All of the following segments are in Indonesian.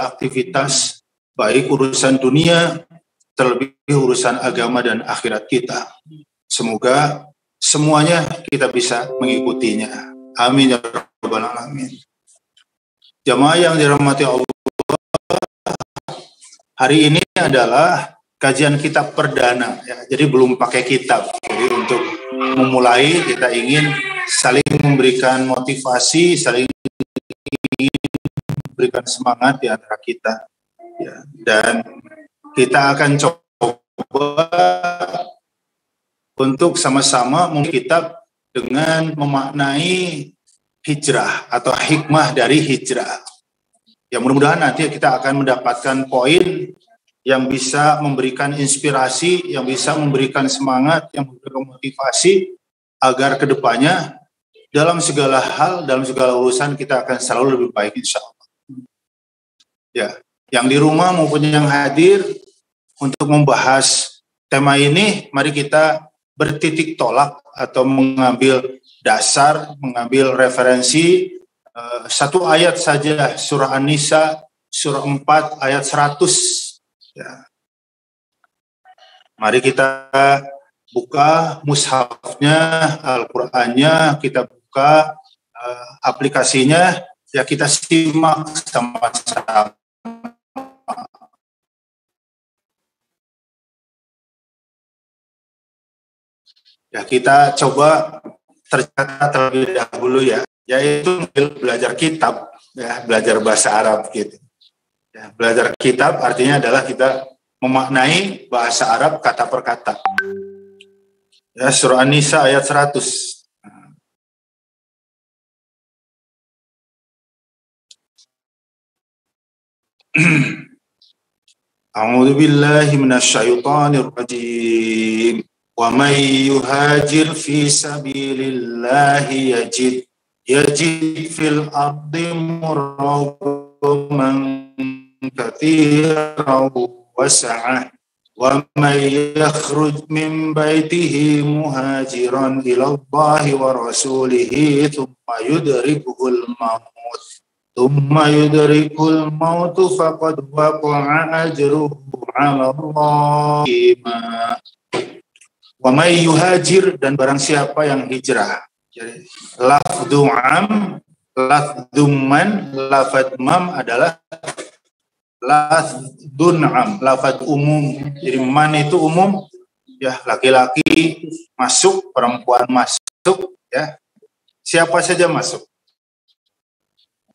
aktivitas, baik urusan dunia, terlebih urusan agama dan akhirat kita. Semoga semuanya kita bisa mengikutinya. Amin ya rabbal alamin. Jamaah yang dirahmati Allah, hari ini adalah kajian kitab perdana ya. Jadi belum pakai kitab. Jadi untuk memulai kita ingin saling memberikan motivasi, saling memberikan semangat di antara kita ya. Dan kita akan coba untuk sama-sama memulai kitab dengan memaknai hijrah atau hikmah dari hijrah. Ya mudah-mudahan nanti kita akan mendapatkan poin yang bisa memberikan inspirasi, yang bisa memberikan semangat, yang memberikan motivasi agar kedepannya dalam segala hal, dalam segala urusan kita akan selalu lebih baik insya Allah. Ya, yang di rumah maupun yang hadir untuk membahas tema ini, mari kita bertitik tolak atau mengambil dasar, mengambil referensi satu ayat saja, surah An-Nisa, surah 4 ayat 100. Ya. Mari kita buka mushafnya, Al-Qur'annya, kita buka aplikasinya, ya kita simak sama-sama. Ya kita coba tercatat terlebih dahulu ya, yaitu belajar kitab, ya belajar bahasa Arab gitu. Ya, belajar kitab artinya adalah kita memaknai bahasa Arab kata per kata. Ya, surah An-Nisa ayat 100. A'udzu billahi minasyaitonir rajim. Wa may yuhajir fi sabilillahi yajid fil ardi muragaman katsiran wasa'ah wa may yakhruj min baitihi muhajiran ila Allahi wa rasulihi thumma yudrikul maut faqad waqa'a ajruhu 'ala Allah. Wa may yuhajir, dan barang siapa yang hijrah. Jadi lafdhu am, lafdhu man, lafad mam adalah lafdun am, lafad umum. Jadi man itu umum, ya laki-laki masuk, perempuan masuk, ya siapa saja masuk.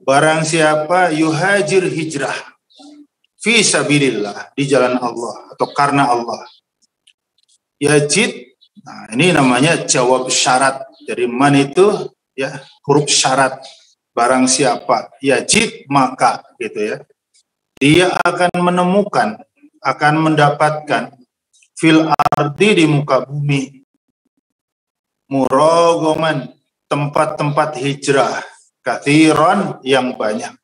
Barang siapa yuhajir hijrah fi sabilillah, di jalan Allah atau karena Allah. Yajid, nah ini namanya jawab syarat. Jadi man itu ya huruf syarat. Barang siapa yajid maka gitu ya. Dia akan menemukan, akan mendapatkan fil ardi, di muka bumi, muragoman, tempat-tempat hijrah, katsiran, yang banyak.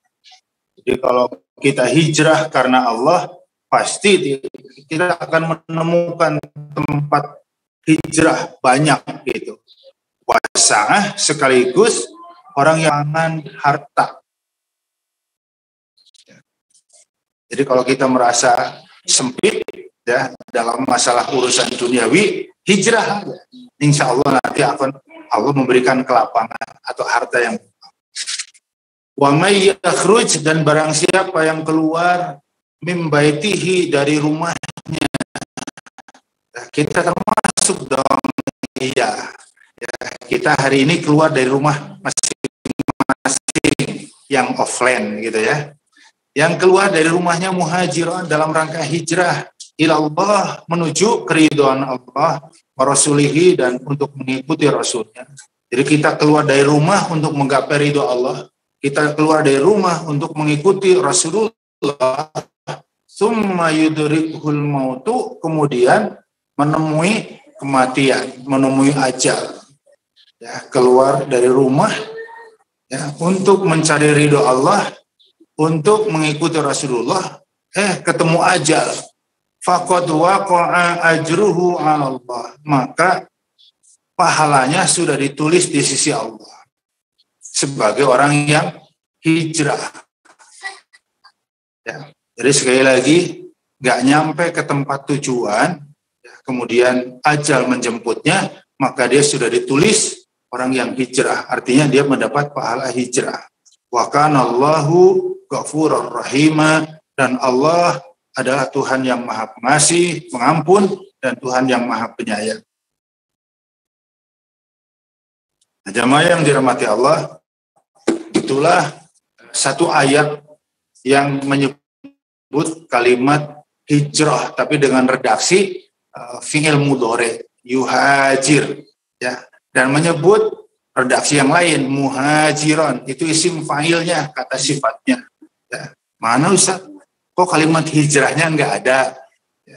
Jadi kalau kita hijrah karena Allah, pasti kita akan menemukan tempat hijrah banyak gitu. Wasa'ah, sekaligus orang yang harta. Jadi kalau kita merasa sempit ya dalam masalah urusan duniawi, hijrah, insya Allah nanti akan Allah memberikan kelapangan atau harta yang. Wa may yakhruj, dan barang siapa yang keluar mim baitihi, dari rumahnya. Kita termasuk dong. Iya. Ya, kita hari ini keluar dari rumah masing-masing yang offline gitu ya. Yang keluar dari rumahnya muhajiran, dalam rangka hijrah ilallah, menuju keridhaan Allah wa rasulihi, dan untuk mengikuti rasulnya. Jadi kita keluar dari rumah untuk menggapai ridho Allah. Kita keluar dari rumah untuk mengikuti Rasulullah. Summa yudrikul mautu, kemudian menemui kematian, menemui ajal. Ya, keluar dari rumah ya untuk mencari ridho Allah, untuk mengikuti Rasulullah, ketemu ajal. Faqad waqa'a ajruhu 'ala Allah, maka pahalanya sudah ditulis di sisi Allah sebagai orang yang hijrah. Ya. Jadi sekali lagi, nggak nyampe ke tempat tujuan, ya, kemudian ajal menjemputnya, maka dia sudah ditulis orang yang hijrah. Artinya dia mendapat pahala hijrah. Wa kana Allahu ghafurur rahima, dan Allah adalah Tuhan yang Maha Pengasih, Pengampun, dan Tuhan yang Maha Penyayang. Nah, jamaah yang dirahmati Allah, itulah satu ayat yang menyebut kalimat hijrah, tapi dengan redaksi fi'il mudhari, yuhajir, ya, dan menyebut redaksi yang lain, muhajiron, itu isim fa'ilnya, kata sifatnya. Ya. Mana Ustaz? Kok kalimat hijrahnya enggak ada?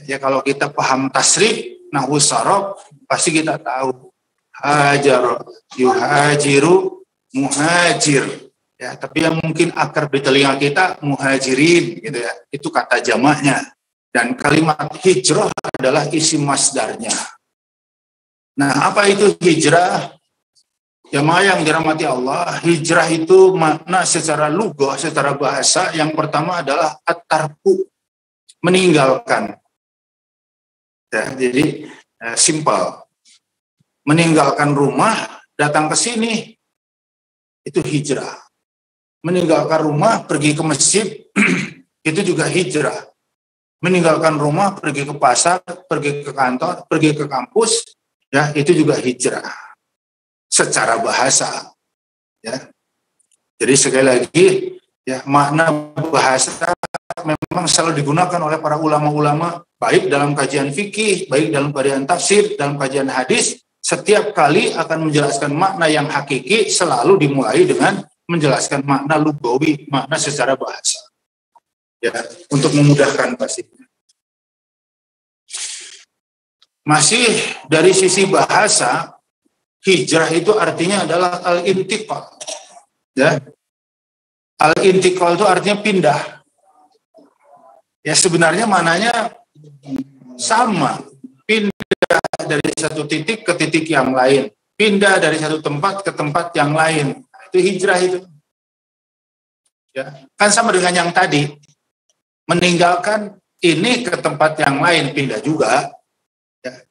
Ya, kalau kita paham tasrif, nahwu saraf, pasti kita tahu. Hajar, yuhajiru, muhajir. Ya, tapi yang mungkin akar di telinga kita muhajirin, gitu ya. Itu kata jamaknya. Dan kalimat hijrah adalah isim masdarnya. Nah, apa itu hijrah? Jamaah yang dirahmati Allah, hijrah itu makna secara lugah, secara bahasa, yang pertama adalah at-tarku, meninggalkan. Ya, jadi simpel. Meninggalkan rumah, datang ke sini, itu hijrah. Meninggalkan rumah, pergi ke masjid, itu juga hijrah. Meninggalkan rumah, pergi ke pasar, pergi ke kantor, pergi ke kampus, ya, itu juga hijrah. Secara bahasa, ya. Jadi sekali lagi, ya, makna bahasa memang selalu digunakan oleh para ulama-ulama, baik dalam kajian fikih, baik dalam kajian tafsir, dalam kajian hadis. Setiap kali akan menjelaskan makna yang hakiki selalu dimulai dengan menjelaskan makna lugawi, makna secara bahasa. Ya, untuk memudahkan pasti. Masih dari sisi bahasa, hijrah itu artinya adalah al-intiqal. Ya. Al-intiqal itu artinya pindah. Ya, sebenarnya maknanya sama. Pindah dari satu titik ke titik yang lain. Pindah dari satu tempat ke tempat yang lain. Itu hijrah itu. Ya. Kan sama dengan yang tadi. Meninggalkan ini ke tempat yang lain, pindah juga. Ya.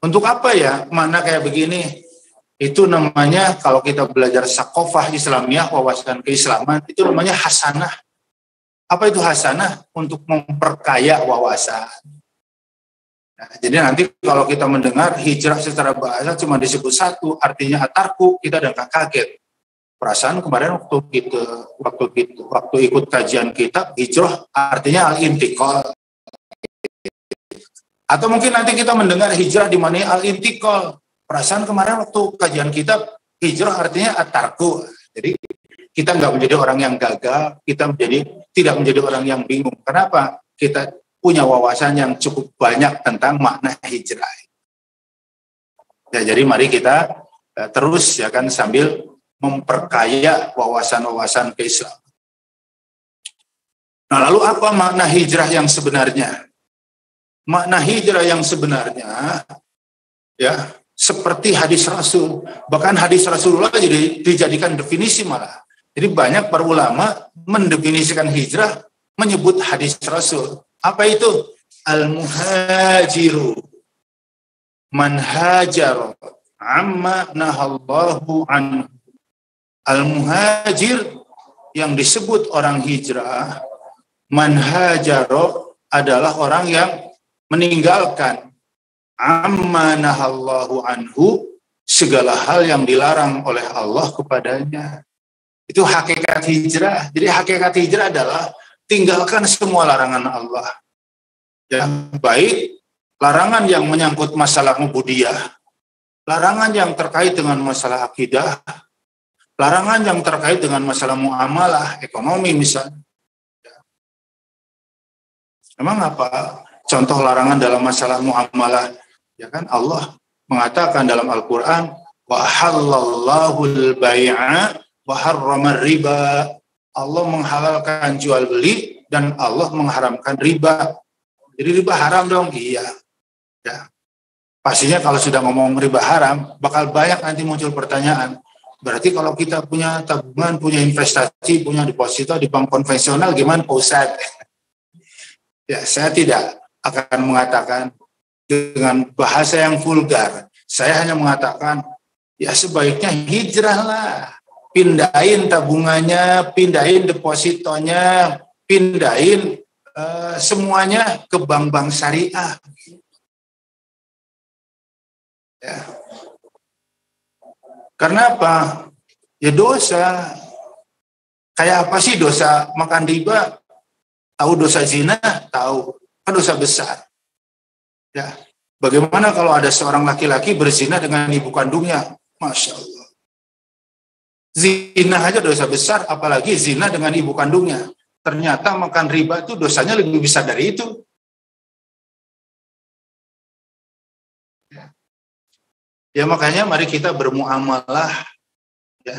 Untuk apa ya makna kayak begini? Itu namanya, kalau kita belajar sakofah Islamiyah, wawasan keislaman, itu namanya hasanah. Apa itu hasanah? Untuk memperkaya wawasan. Nah, jadi nanti kalau kita mendengar hijrah secara bahasa cuma disebut satu, artinya atarku, kita udah kaget. Perasaan kemarin waktu ikut kajian kitab, hijrah artinya al-intiqal. Atau mungkin nanti kita mendengar hijrah di mana al-intiqal. Perasaan kemarin waktu kajian kitab, hijrah artinya atarku. Jadi kita nggak menjadi orang yang gagal, kita tidak menjadi orang yang bingung. Kenapa? Kita punya wawasan yang cukup banyak tentang makna hijrah. Ya, jadi mari kita terus ya kan sambil memperkaya wawasan-wawasan keislaman. Nah, lalu apa makna hijrah yang sebenarnya? Makna hijrah yang sebenarnya ya seperti hadis Rasul. Bahkan hadis Rasulullah jadi dijadikan definisi malah. Jadi banyak para ulama mendefinisikan hijrah menyebut hadis Rasul. Apa itu? Al-muhajiru man hajar amma nahallahu anhu. Al-muhajir yang disebut orang hijrah, man hajaro adalah orang yang meninggalkan amma nahallahu anhu, segala hal yang dilarang oleh Allah kepadanya. Itu hakikat hijrah. Jadi hakikat hijrah adalah tinggalkan semua larangan Allah. Ya, baik larangan yang menyangkut masalah ubudiyah, larangan yang terkait dengan masalah akidah, larangan yang terkait dengan masalah muamalah, ekonomi misalnya. Emang apa contoh larangan dalam masalah muamalah? Ya kan Allah mengatakan dalam Al-Quran, wa halallahu al-bai'a wa harrama riba. Allah menghalalkan jual beli dan Allah mengharamkan riba. Jadi riba haram dong? Iya. Ya. Pastinya kalau sudah ngomong riba haram, bakal banyak nanti muncul pertanyaan. Berarti kalau kita punya tabungan, punya investasi, punya deposito di bank konvensional, gimana Pak Ustadz? Ya, saya tidak akan mengatakan dengan bahasa yang vulgar. Saya hanya mengatakan, ya sebaiknya hijrahlah. Pindahin tabungannya, pindahin depositonya, pindahin semuanya ke bank-bank syariah. Ya. Karena apa? Ya dosa. Kayak apa sih dosa makan riba? Tahu dosa zina? Tahu. Kan dosa besar. Ya. Bagaimana kalau ada seorang laki-laki berzina dengan ibu kandungnya? Masya Allah. Zina aja dosa besar, apalagi zina dengan ibu kandungnya. Ternyata makan riba itu dosanya lebih besar dari itu. Ya makanya mari kita bermuamalah ya,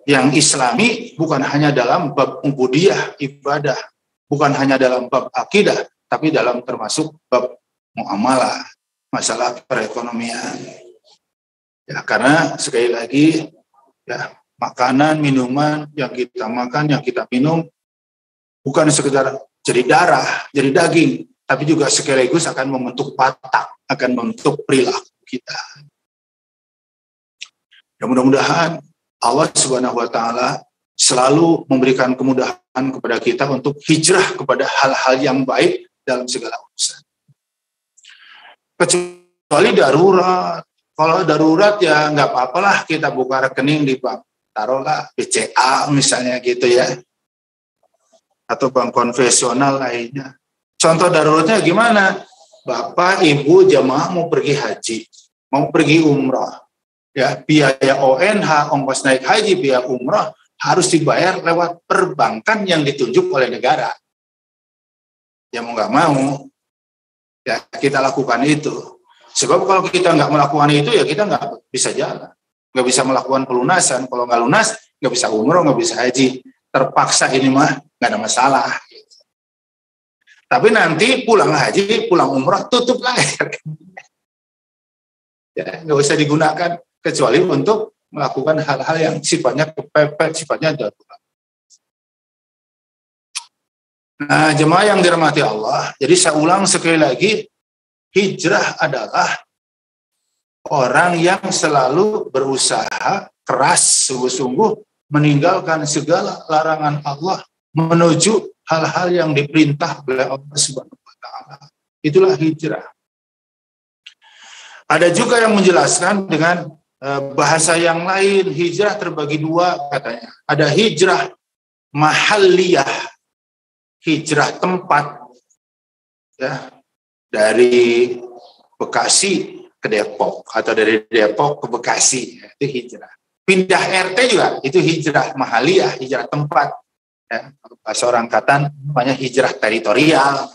yang islami bukan hanya dalam bab ubudiyah, ibadah, bukan hanya dalam bab akidah, tapi dalam termasuk bab muamalah, masalah perekonomian. Ya karena sekali lagi ya makanan, minuman yang kita makan, yang kita minum bukan sekedar jadi darah, jadi daging, tapi juga sekaligus akan membentuk watak, akan membentuk perilaku kita. Ya mudah-mudahan Allah Subhanahu wa taala selalu memberikan kemudahan kepada kita untuk hijrah kepada hal-hal yang baik dalam segala urusan. Kecuali darurat. Kalau darurat ya nggak apa-apalah kita buka rekening di bank. Taruhlah BCA misalnya gitu ya. Atau bank konvensional lainnya. Contoh daruratnya gimana? Bapak, Ibu, jamaah mau pergi haji, mau pergi umrah. Ya, biaya ONH, ongkos naik haji, biaya umrah harus dibayar lewat perbankan yang ditunjuk oleh negara. Ya mau nggak mau, ya kita lakukan itu. Sebab kalau kita nggak melakukan itu, ya kita nggak bisa jalan, nggak bisa melakukan pelunasan. Kalau nggak lunas, nggak bisa umrah, nggak bisa haji. Terpaksa ini mah nggak ada masalah. Tapi nanti pulang haji, pulang umrah, tutup lagi. Ya, nggak usah digunakan. Kecuali untuk melakukan hal-hal yang sifatnya kepepet, sifatnya darurat. Nah, jemaah yang dirahmati Allah, jadi saya ulang sekali lagi, hijrah adalah orang yang selalu berusaha keras, sungguh-sungguh, meninggalkan segala larangan Allah, menuju hal-hal yang diperintah oleh Allah Subhanahu wa taala. Itulah hijrah. Ada juga yang menjelaskan dengan bahasa yang lain, hijrah terbagi dua katanya. Ada hijrah mahalliyah, hijrah tempat, ya, dari Bekasi ke Depok atau dari Depok ke Bekasi, itu hijrah. Pindah RT juga itu hijrah mahalliyah, hijrah tempat. Ya, bahasa orang Katan namanya hijrah teritorial.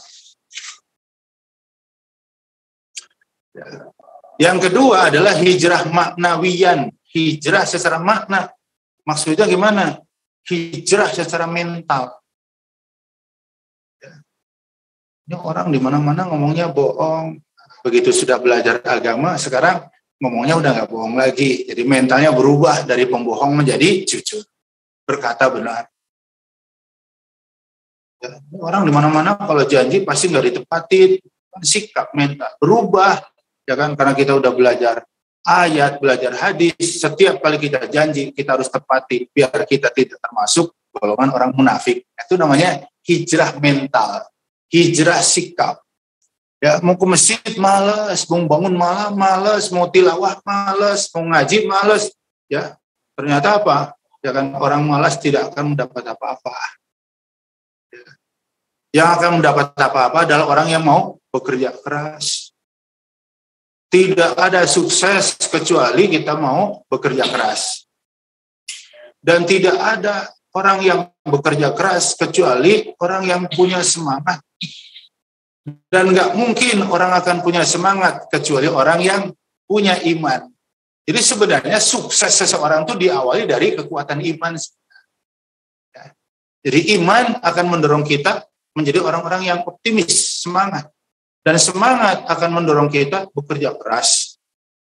Ya. Yang kedua adalah hijrah maknawiyan, hijrah secara makna. Maksudnya gimana? Hijrah secara mental. Ini orang di mana-mana ngomongnya bohong. Begitu sudah belajar agama, sekarang ngomongnya udah nggak bohong lagi. Jadi mentalnya berubah dari pembohong menjadi jujur, berkata benar. Ya, orang di mana-mana kalau janji pasti nggak ditepatin. Sikap mental berubah. Ya kan, karena kita udah belajar ayat, belajar hadis, setiap kali kita janji kita harus tepati biar kita tidak termasuk golongan orang munafik. Itu namanya hijrah mental, hijrah sikap. Ya, mau ke masjid malas, mau bangun malam malas, mau tilawah malas, mau ngaji malas. Ya, ternyata apa? Ya kan, orang malas tidak akan mendapat apa-apa. Ya. Yang akan mendapat apa-apa adalah orang yang mau bekerja keras. Tidak ada sukses kecuali kita mau bekerja keras. Dan tidak ada orang yang bekerja keras kecuali orang yang punya semangat. Dan nggak mungkin orang akan punya semangat kecuali orang yang punya iman. Jadi sebenarnya sukses seseorang itu diawali dari kekuatan iman. Jadi iman akan mendorong kita menjadi orang-orang yang optimis, semangat. Dan semangat akan mendorong kita bekerja keras.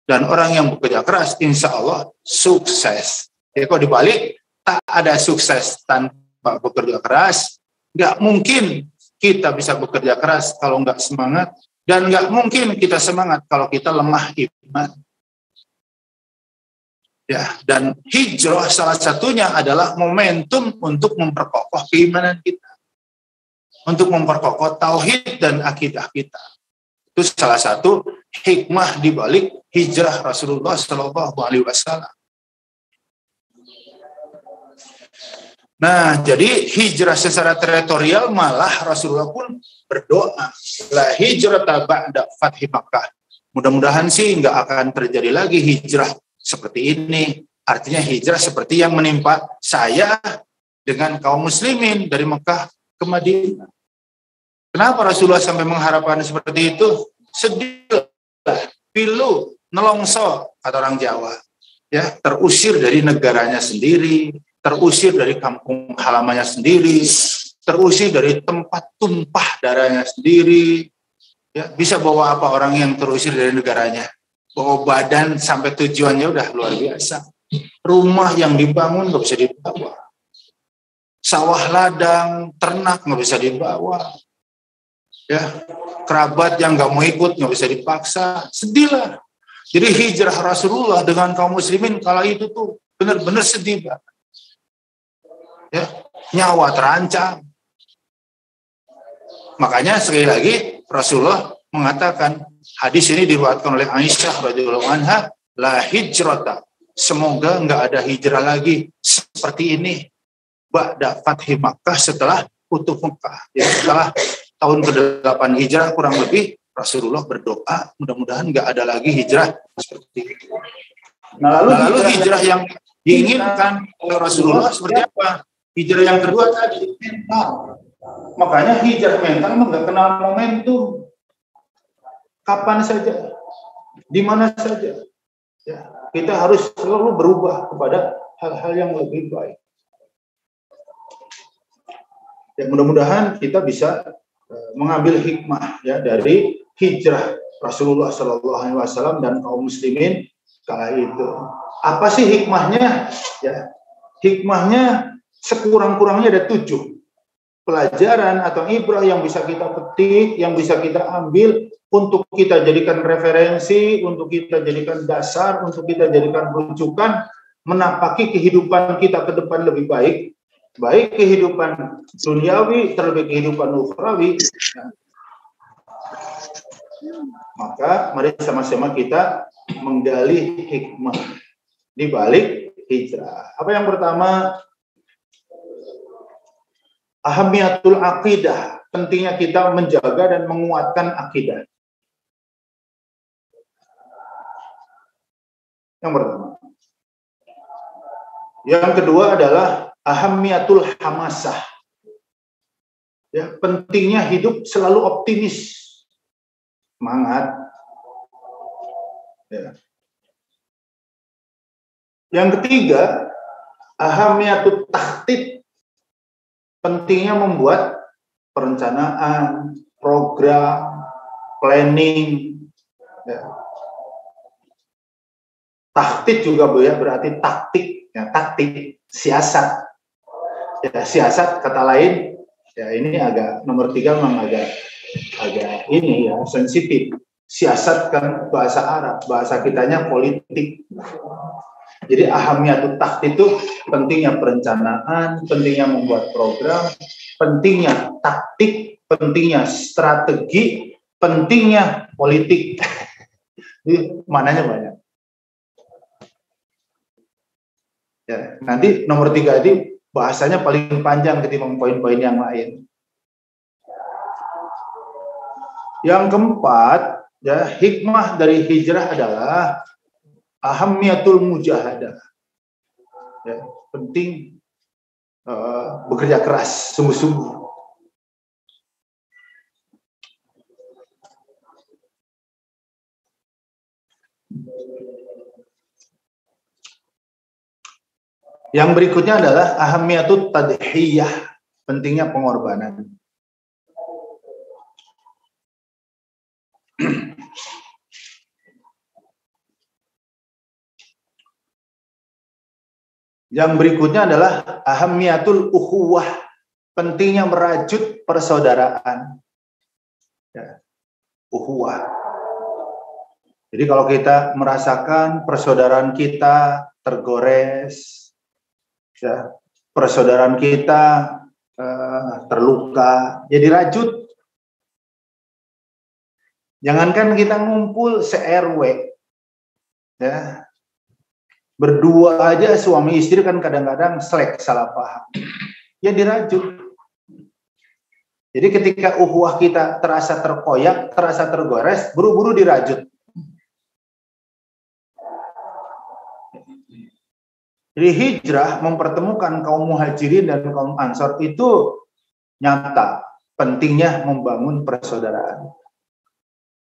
Dan orang yang bekerja keras, insya Allah sukses. Ya kok dibalik, tak ada sukses tanpa bekerja keras. Nggak mungkin kita bisa bekerja keras kalau nggak semangat, dan nggak mungkin kita semangat kalau kita lemah iman. Ya, dan hijrah salah satunya adalah momentum untuk memperkokoh keimanan kita, untuk memperkokoh tauhid dan akidah kita. Itu salah satu hikmah di balik hijrah Rasulullah Shallallahu Alaihi Wasallam. Nah, jadi hijrah secara teritorial malah Rasulullah pun berdoa, la hijrata ba'da fathi Makkah. Mudah-mudahan sih nggak akan terjadi lagi hijrah seperti ini. Artinya hijrah seperti yang menimpa saya dengan kaum muslimin dari Mekah ke Madinah. Kenapa Rasulullah sampai mengharapkan seperti itu? Sedih, pilu, nelongso, kata orang Jawa. Ya, terusir dari negaranya sendiri, terusir dari kampung halamannya sendiri, terusir dari tempat tumpah darahnya sendiri. Ya, bisa bawa apa orang yang terusir dari negaranya? Bawa badan sampai tujuannya udah luar biasa. Rumah yang dibangun nggak bisa dibawa. Sawah ladang, ternak nggak bisa dibawa. Ya, kerabat yang nggak mau ikut nggak bisa dipaksa. Sedihlah. Jadi hijrah Rasulullah dengan kaum muslimin kala itu tuh benar-benar sedih banget. Ya, nyawa terancam. Makanya sekali lagi Rasulullah mengatakan, hadis ini diriwayatkan oleh Aisyah radhiyallahu anha, la hijrata. Semoga nggak ada hijrah lagi seperti ini ba'da fathi Makkah, setelah utuh Makkah. Ya, setelah tahun ke-8 hijrah kurang lebih, Rasulullah berdoa mudah-mudahan nggak ada lagi hijrah seperti itu. Nah, lalu hijrah yang diinginkan oleh Rasulullah seperti apa? Hijrah yang kedua tadi, mental. Makanya hijrah mental nggak kenal momentum. Kapan saja, di mana saja. Ya, kita harus selalu berubah kepada hal-hal yang lebih baik. Ya, mudah-mudahan kita bisa mengambil hikmah ya dari hijrah Rasulullah Shallallahu Alaihi Wasallam dan kaum muslimin kala itu. Apa sih hikmahnya? Ya, hikmahnya sekurang-kurangnya ada 7 pelajaran atau ibrah yang bisa kita petik, yang bisa kita ambil untuk kita jadikan referensi, untuk kita jadikan dasar, untuk kita jadikan rujukan menapaki kehidupan kita ke depan lebih baik, baik kehidupan duniawi terlebih kehidupan ukhrawi. Maka mari sama-sama kita menggali hikmah di balik hijrah. Apa yang pertama? Ahamiyatul akidah, pentingnya kita menjaga dan menguatkan akidah. Yang pertama. Yang kedua adalah ahamiyatul hamasah. Ya, pentingnya hidup selalu optimis, semangat. Ya. Yang ketiga, ahamiyatut takhtit, pentingnya membuat perencanaan, program, planning. Ya. Takhtit juga ya, berarti taktik, ya, taktik, siasat. Ya, siasat kata lain, ya ini agak nomor 3 memang agak ini ya sensitif. Siasat kan bahasa Arab, bahasa kitanya politik. Jadi ahamiyatut takhtit itu pentingnya perencanaan, pentingnya membuat program, pentingnya taktik, pentingnya strategi, pentingnya politik. Jadi mananya banyak. Ya, nanti nomor 3 ini bahasanya paling panjang ketimbang poin-poin yang lain. Yang keempat, ya, hikmah dari hijrah adalah ahamiyatul mujahadah. Ya, penting bekerja keras, sungguh-sungguh. Yang berikutnya adalah ahamiyatut tadhiyah, pentingnya pengorbanan. Yang berikutnya adalah ahamiyatul ukhuwah, pentingnya merajut persaudaraan. Ya, ukhuwah. Jadi kalau kita merasakan persaudaraan kita tergores, ya, persaudaraan kita terluka, ya dirajut. Jangankan kita ngumpul se-RW, ya, berdua aja suami istri kan kadang-kadang selek, salah paham, ya dirajut. Jadi ketika ukhuwah kita terasa terkoyak, terasa tergores, buru-buru dirajut. Jadi hijrah mempertemukan kaum muhajirin dan kaum ansor itu nyata pentingnya membangun persaudaraan.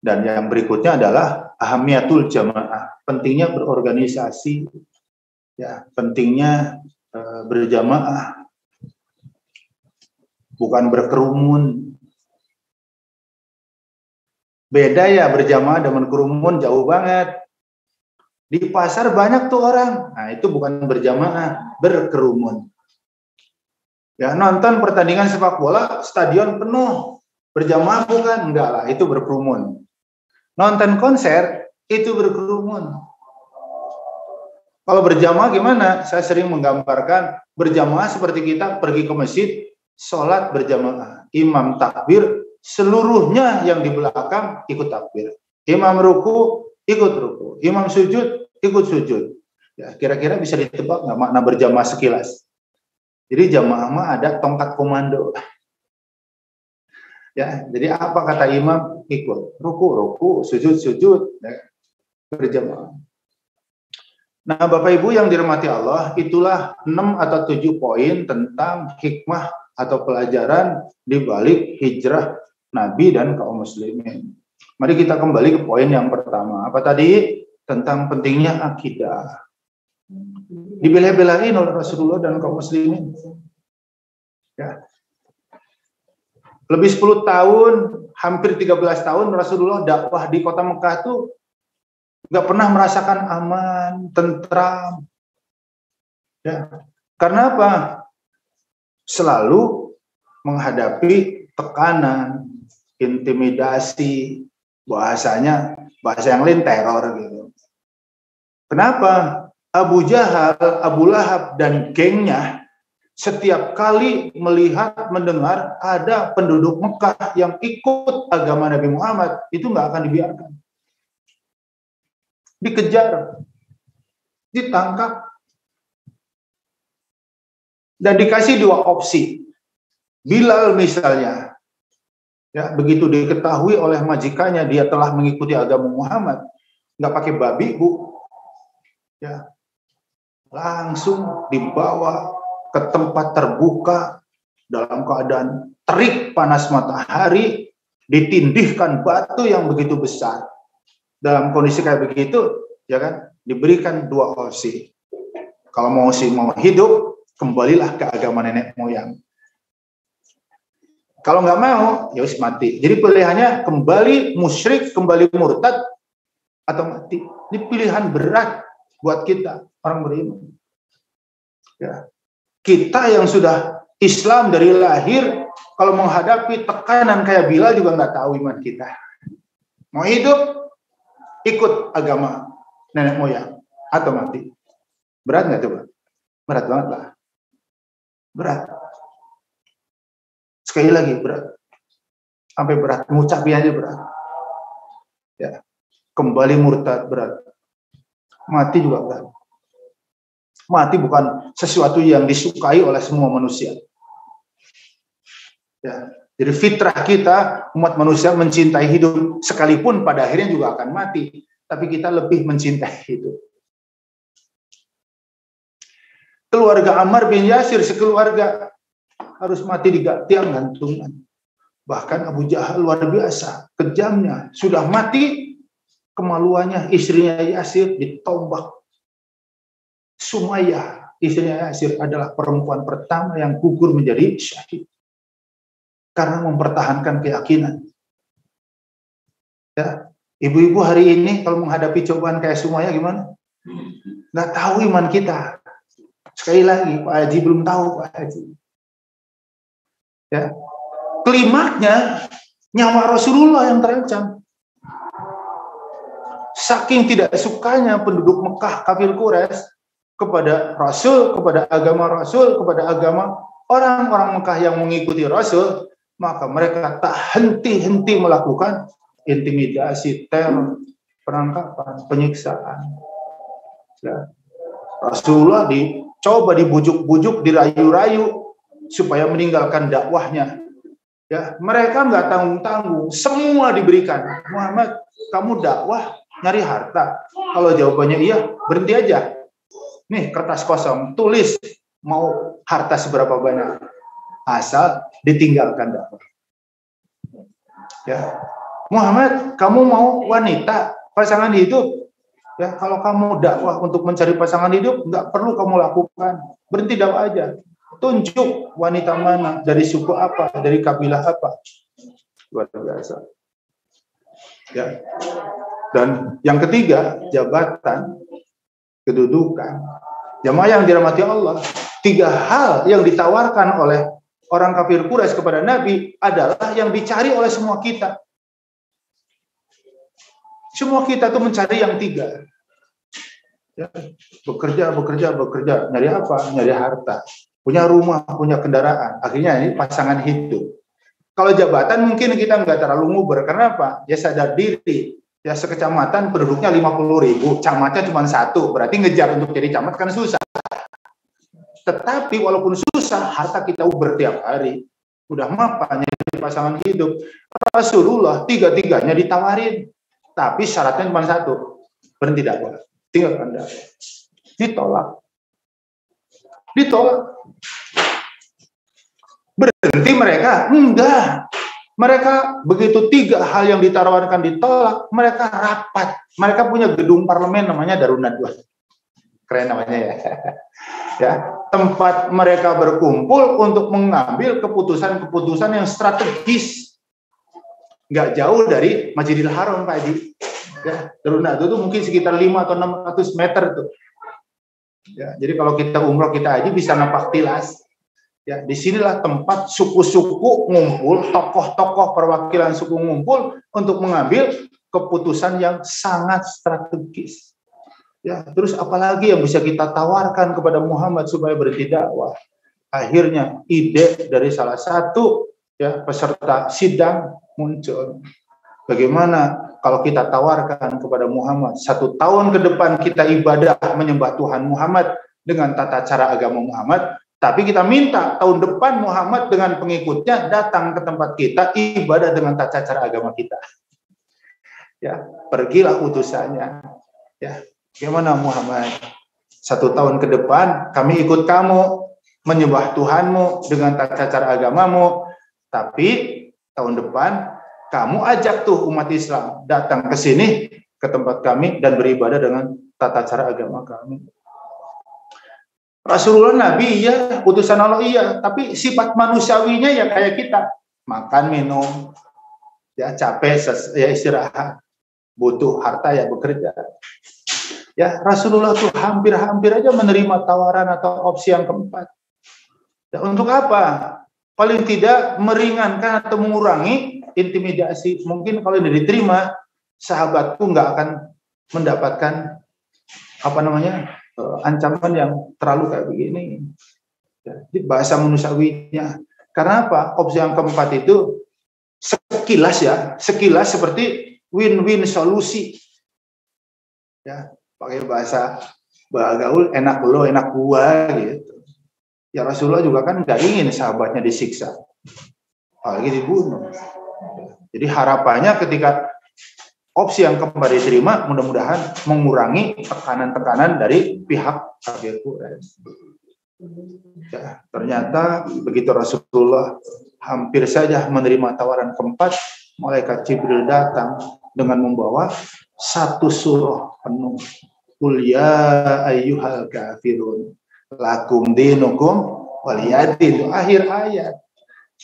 Dan yang berikutnya adalah ahamiyatul jamaah, pentingnya berorganisasi, ya, pentingnya berjamaah, bukan berkerumun. Beda ya berjamaah dengan kerumun, jauh banget. Di pasar banyak tuh orang, nah itu bukan berjamaah, berkerumun. Ya, nonton pertandingan sepak bola, stadion penuh, berjamaah bukan? Enggak lah, itu berkerumun. Nonton konser, itu berkerumun. Kalau berjamaah gimana? Saya sering menggambarkan berjamaah seperti kita pergi ke masjid, sholat berjamaah. Imam takbir, seluruhnya yang di belakang ikut takbir. Imam ruku, ikut ruku. Imam sujud, ikut sujud. Ya, kira-kira bisa ditebak nggak makna berjamaah sekilas? Jadi jamaah mah ada tongkat komando. Ya, jadi apa kata imam? Ikut ruku, sujud, ya, berjamaah. Nah, Bapak Ibu yang dirahmati Allah, itulah 6 atau 7 poin tentang hikmah atau pelajaran di balik hijrah Nabi dan kaum muslimin. Mari kita kembali ke poin yang pertama. Apa tadi? Tentang pentingnya akidah. Dibela-belain oleh Rasulullah dan kaum muslimin. Ya. Lebih 10 tahun, hampir 13 tahun Rasulullah dakwah di kota Mekah tuh nggak pernah merasakan aman, tentram. Ya. Karena apa? Selalu menghadapi tekanan, intimidasi, bahasanya bahasa yang lain teror gitu. Kenapa? Abu Jahal, Abu Lahab dan gengnya setiap kali melihat, mendengar ada penduduk Mekah yang ikut agama Nabi Muhammad, itu nggak akan dibiarkan. Dikejar, ditangkap, dan dikasih 2 opsi. Bilal misalnya, ya, begitu diketahui oleh majikannya dia telah mengikuti agama Muhammad, nggak pakai babi, Bu, ya, langsung dibawa ke tempat terbuka dalam keadaan terik panas matahari, ditindihkan batu yang begitu besar. Dalam kondisi kayak begitu, ya kan, diberikan 2 opsi. Kalau mau hidup, kembalilah ke agama nenek moyang. Kalau nggak mau, ya wis mati. Jadi pilihannya kembali musyrik, kembali murtad, atau mati. Ini pilihan berat buat kita orang beriman. Ya. Kita yang sudah Islam dari lahir, kalau menghadapi tekanan kayak Bilal juga nggak tahu iman kita. Mau hidup, ikut agama nenek moyang, atau mati. Berat nggak coba? Berat banget lah. Berat. Sekali lagi berat. Sampai berat. Ngucapin aja berat. Ya. Kembali murtad berat. Mati juga berat. Mati bukan sesuatu yang disukai oleh semua manusia. Ya, jadi fitrah kita umat manusia mencintai hidup, sekalipun pada akhirnya juga akan mati, tapi kita lebih mencintai hidup. Keluarga Ammar bin Yasir sekeluarga harus mati di tiang gantungan. Bahkan Abu Jahal luar biasa kejamnya, sudah mati kemaluannya istrinya Yasir ditombak. Sumayyah, istrinya Yasir, adalah perempuan pertama yang gugur menjadi syahid karena mempertahankan keyakinan. Ya, ibu-ibu hari ini kalau menghadapi cobaan kayak Sumayyah gimana? Nggak tahu iman kita. Sekali lagi, Pak Haji belum tahu Pak Haji. Ya. Klimaknya nyawa Rasulullah yang terancam. Saking tidak sukanya penduduk Mekah kafir Quraisy kepada Rasul, kepada agama Rasul, kepada agama orang-orang Mekah yang mengikuti Rasul, maka mereka tak henti-henti melakukan intimidasi, teror, penangkapan, penyiksaan. Ya. Rasulullah dicoba dibujuk-bujuk, dirayu-rayu supaya meninggalkan dakwahnya. Ya, mereka nggak tanggung-tanggung, semua diberikan. Muhammad, kamu dakwah nyari harta. Kalau jawabannya iya, berhenti aja. Nih kertas kosong, tulis mau harta seberapa banyak, asal ditinggalkan dakwah. Ya, Muhammad, kamu mau wanita pasangan hidup? Ya, kalau kamu dakwah untuk mencari pasangan hidup, nggak perlu kamu lakukan, berhenti dakwah aja. Tunjuk wanita mana, dari suku apa, dari kabilah apa. Luar biasa. Ya. Dan yang ketiga, jabatan, kedudukan. Jamaah yang dirahmati Allah, 3 hal yang ditawarkan oleh orang kafir Quraisy kepada Nabi adalah yang dicari oleh semua kita. Semua kita tuh mencari yang 3. Ya, bekerja, nyari apa? Nyari harta. Punya rumah, punya kendaraan. Akhirnya ini pasangan hidup. Kalau jabatan mungkin kita nggak terlalu nguber. Karena apa? Ya sadar diri. Ya sekecamatan penduduknya 50.000. Camatnya cuma 1. Berarti ngejar untuk jadi camat kan susah. Tetapi walaupun susah, harta kita uber tiap hari. Udah mapan nyari pasangan hidup. Rasulullah 3-3-nya ditawarin. Tapi syaratnya cuma 1. Berhenti dakwah. Tinggalkan dakwah. Ditolak. Berhenti mereka? Enggak. Mereka begitu 3 hal yang ditawarkan ditolak, mereka rapat. Mereka punya gedung parlemen namanya Darun Nadwah. Keren namanya ya. Ya, tempat mereka berkumpul untuk mengambil keputusan-keputusan yang strategis. Enggak jauh dari Masjidil Haram, Pak Haji. Ya, Darun Nadwah itu mungkin sekitar 5 atau 600 meter tuh. Ya, jadi kalau kita umroh kita haji bisa napak tilas. Ya, disinilah tempat suku-suku ngumpul, tokoh-tokoh perwakilan suku ngumpul untuk mengambil keputusan yang sangat strategis. Ya, terus apalagi yang bisa kita tawarkan kepada Muhammad supaya berhenti dakwah? Akhirnya ide dari salah satu ya peserta sidang muncul. Bagaimana kalau kita tawarkan kepada Muhammad 1 tahun ke depan kita ibadah menyembah Tuhan Muhammad dengan tata cara agama Muhammad, tapi kita minta tahun depan Muhammad dengan pengikutnya datang ke tempat kita ibadah dengan tata cara agama kita. Ya, pergilah utusannya. Ya, gimana Muhammad? 1 tahun ke depan kami ikut kamu menyembah Tuhanmu dengan tata cara agamamu, tapi tahun depan kamu ajak tuh umat Islam datang ke sini ke tempat kami dan beribadah dengan tata cara agama kami. Rasulullah Nabi iya, utusan Allah iya, tapi sifat manusiawinya ya kayak kita, makan minum, ya capek ya istirahat, butuh harta ya bekerja. Ya Rasulullah tuh hampir-hampir aja menerima tawaran atau opsi yang keempat. Ya, untuk apa? Paling tidak meringankan atau mengurangi intimidasi. Mungkin kalau ini diterima, sahabatku nggak akan mendapatkan ancaman yang terlalu kayak begini. Jadi bahasa manusiawinya. Karena apa? Opsi yang keempat itu sekilas seperti win-win solusi. Ya, pakai bahasa gaul, enak lo, enak gua gitu. Ya Rasulullah juga kan nggak ingin sahabatnya disiksa, apalagi dibunuh. Jadi harapannya ketika opsi yang keempat diterima, mudah-mudahan mengurangi tekanan-tekanan dari pihak kafir Quraisy. Ya, ternyata begitu Rasulullah hampir saja menerima tawaran keempat, malaikat Jibril datang dengan membawa 1 surah penuh. Qul ya ayyuhal kafirun lakum dinukum waliyadin. Akhir ayat.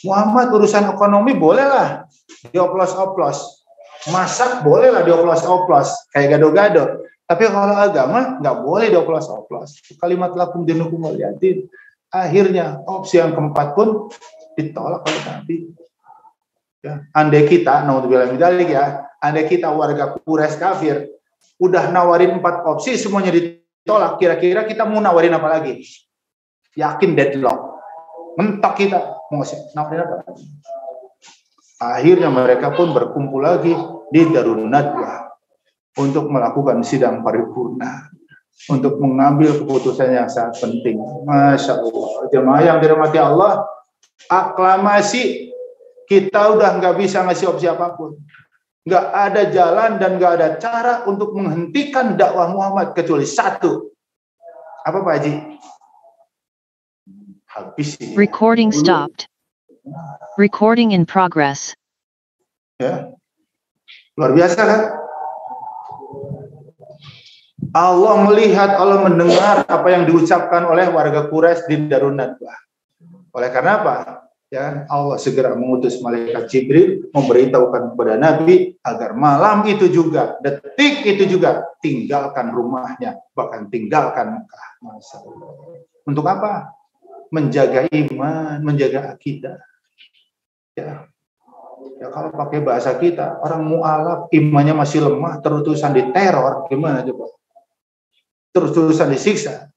Muhammad urusan ekonomi bolehlah dioplos-oplos. Masak bolehlah dioplos-oplos kayak gado-gado. Tapi kalau agama nggak boleh dioplos-oplos. Kalimat lakum dinukum waliyatin. Akhirnya opsi yang keempat pun ditolak oleh Nabi. Ya, andai kita, naudzubillah min dzalik ya, andai kita warga Quraisy kafir, udah nawarin 4 opsi semuanya ditolak, kira-kira kita mau nawarin apa lagi? Yakin deadlock. Mentok kita mau nawarin apa lagi? Akhirnya mereka pun berkumpul lagi di Darun Nadwah untuk melakukan sidang paripurna, untuk mengambil keputusan yang sangat penting. Masya Allah, jemaah yang dirahmati Allah, aklamasi, kita udah nggak bisa ngasih opsi apapun. Nggak ada jalan dan nggak ada cara untuk menghentikan dakwah Muhammad kecuali satu. Apa Pak Haji? Habis ini. Recording stopped. Recording in progress. Ya. Luar biasa kan? Allah melihat, Allah mendengar apa yang diucapkan oleh warga Quraisy di Darun Nadwah. Oleh karena apa? Ya, Allah segera mengutus malaikat Jibril memberitahukan kepada Nabi agar malam itu juga, detik itu juga tinggalkan rumahnya, bahkan tinggalkan Mekah. Untuk apa? Menjaga iman, menjaga akidah. Ya. Ya kalau pakai bahasa kita, orang mu'alaf imannya masih lemah, terus-terusan diteror, gimana coba? Terus-terusan disiksa,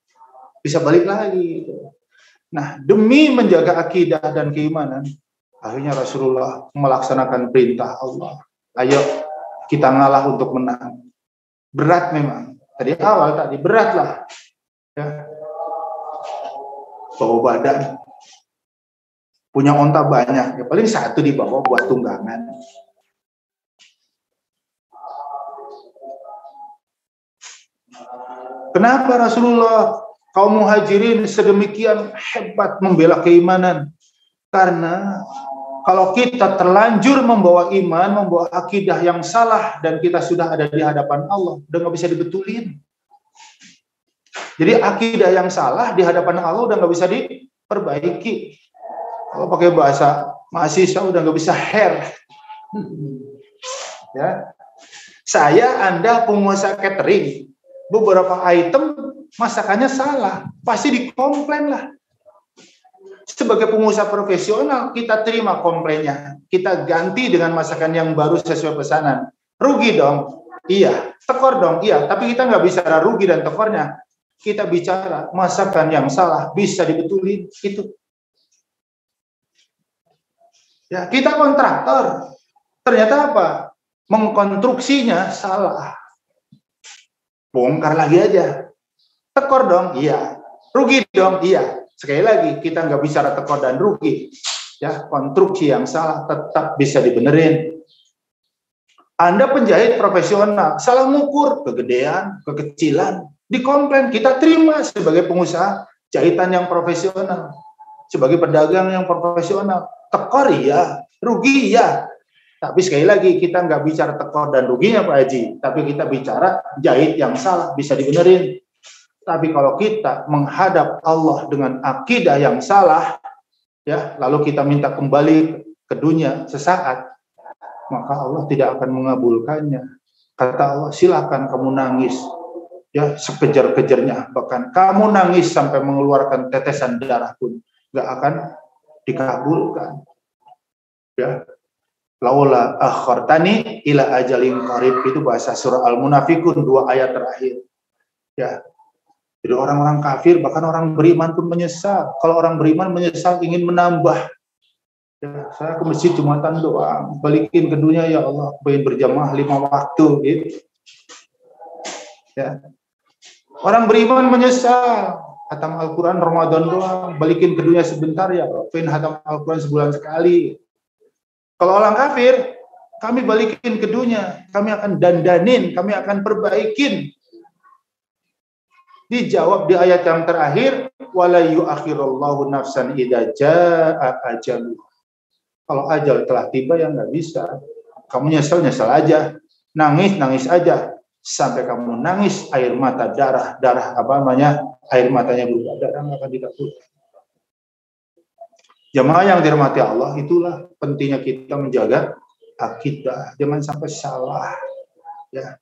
bisa balik lagi. Nah, demi menjaga akidah dan keimanan, akhirnya Rasulullah melaksanakan perintah Allah. Ayo kita ngalah untuk menang. Berat memang. Tadi awal tadi berat lah. Ya. Bawa badan. Punya onta banyak. Ya, paling satu dibawa buat tunggangan. Kenapa Rasulullah kaum muhajirin sedemikian hebat membela keimanan? Karena kalau kita terlanjur membawa iman, membawa akidah yang salah, dan kita sudah ada di hadapan Allah, udah nggak bisa dibetulin. Jadi akidah yang salah di hadapan Allah udah nggak bisa diperbaiki. Kalau pakai bahasa mahasiswa udah nggak bisa hair. Ya, saya Anda pengusaha catering, beberapa item masakannya salah, pasti dikomplain lah. Sebagai pengusaha profesional, kita terima komplainnya. Kita ganti dengan masakan yang baru sesuai pesanan. Rugi dong? Iya. Tekor dong? Iya. Tapi kita nggak bicara rugi dan tekornya. Kita bicara masakan yang salah, bisa dibetulin. Itu. Ya, kita kontraktor. Ternyata apa? Mengkonstruksinya salah. Bongkar lagi aja. Tekor dong? Iya. Rugi dong? Iya. Sekali lagi, kita nggak bicara tekor dan rugi. Ya, konstruksi yang salah tetap bisa dibenerin. Anda penjahit profesional, salah ngukur, kegedean, kekecilan, dikomplain, kita terima sebagai pengusaha jahitan yang profesional, sebagai pedagang yang profesional. Tekor iya, rugi iya. Tapi sekali lagi, kita nggak bicara tekor dan ruginya Pak Haji, tapi kita bicara jahit yang salah, bisa dibenerin. Tapi kalau kita menghadap Allah dengan akidah yang salah, ya, lalu kita minta kembali ke dunia sesaat, maka Allah tidak akan mengabulkannya. Kata Allah, silakan kamu nangis, ya, sekejar-kejarnya, bahkan kamu nangis sampai mengeluarkan tetesan darah pun nggak akan dikabulkan. Ya, laula akhartani ila ajalin qarib, itu bahasa surah Al-Munafikun 2 ayat terakhir. Ya. Jadi orang-orang kafir, bahkan orang beriman pun menyesal. Kalau orang beriman menyesal ingin menambah. Ya, saya ke masjid Jumatan doang, balikin ke dunia ya Allah, pengen berjamaah 5 waktu gitu. Ya. Orang beriman menyesal, hatam Al-Quran Ramadan doang, balikin ke dunia sebentar ya Allah, pengen hatam Al-Quran sebulan sekali. Kalau orang kafir, kami balikin ke dunia, kami akan dandanin, kami akan perbaikin. Dijawab di ayat yang terakhir, wala yu'akhirullahu nafsan idza jaa ajaluha. Kalau ajal telah tiba ya nggak bisa. Kamu nyesel aja, nangis aja, sampai kamu nangis air mata darah air matanya berubah darah, nggak akan dikabulkan. Jamaah yang dirahmati Allah, itulah pentingnya kita menjaga akidah, jangan sampai salah, ya,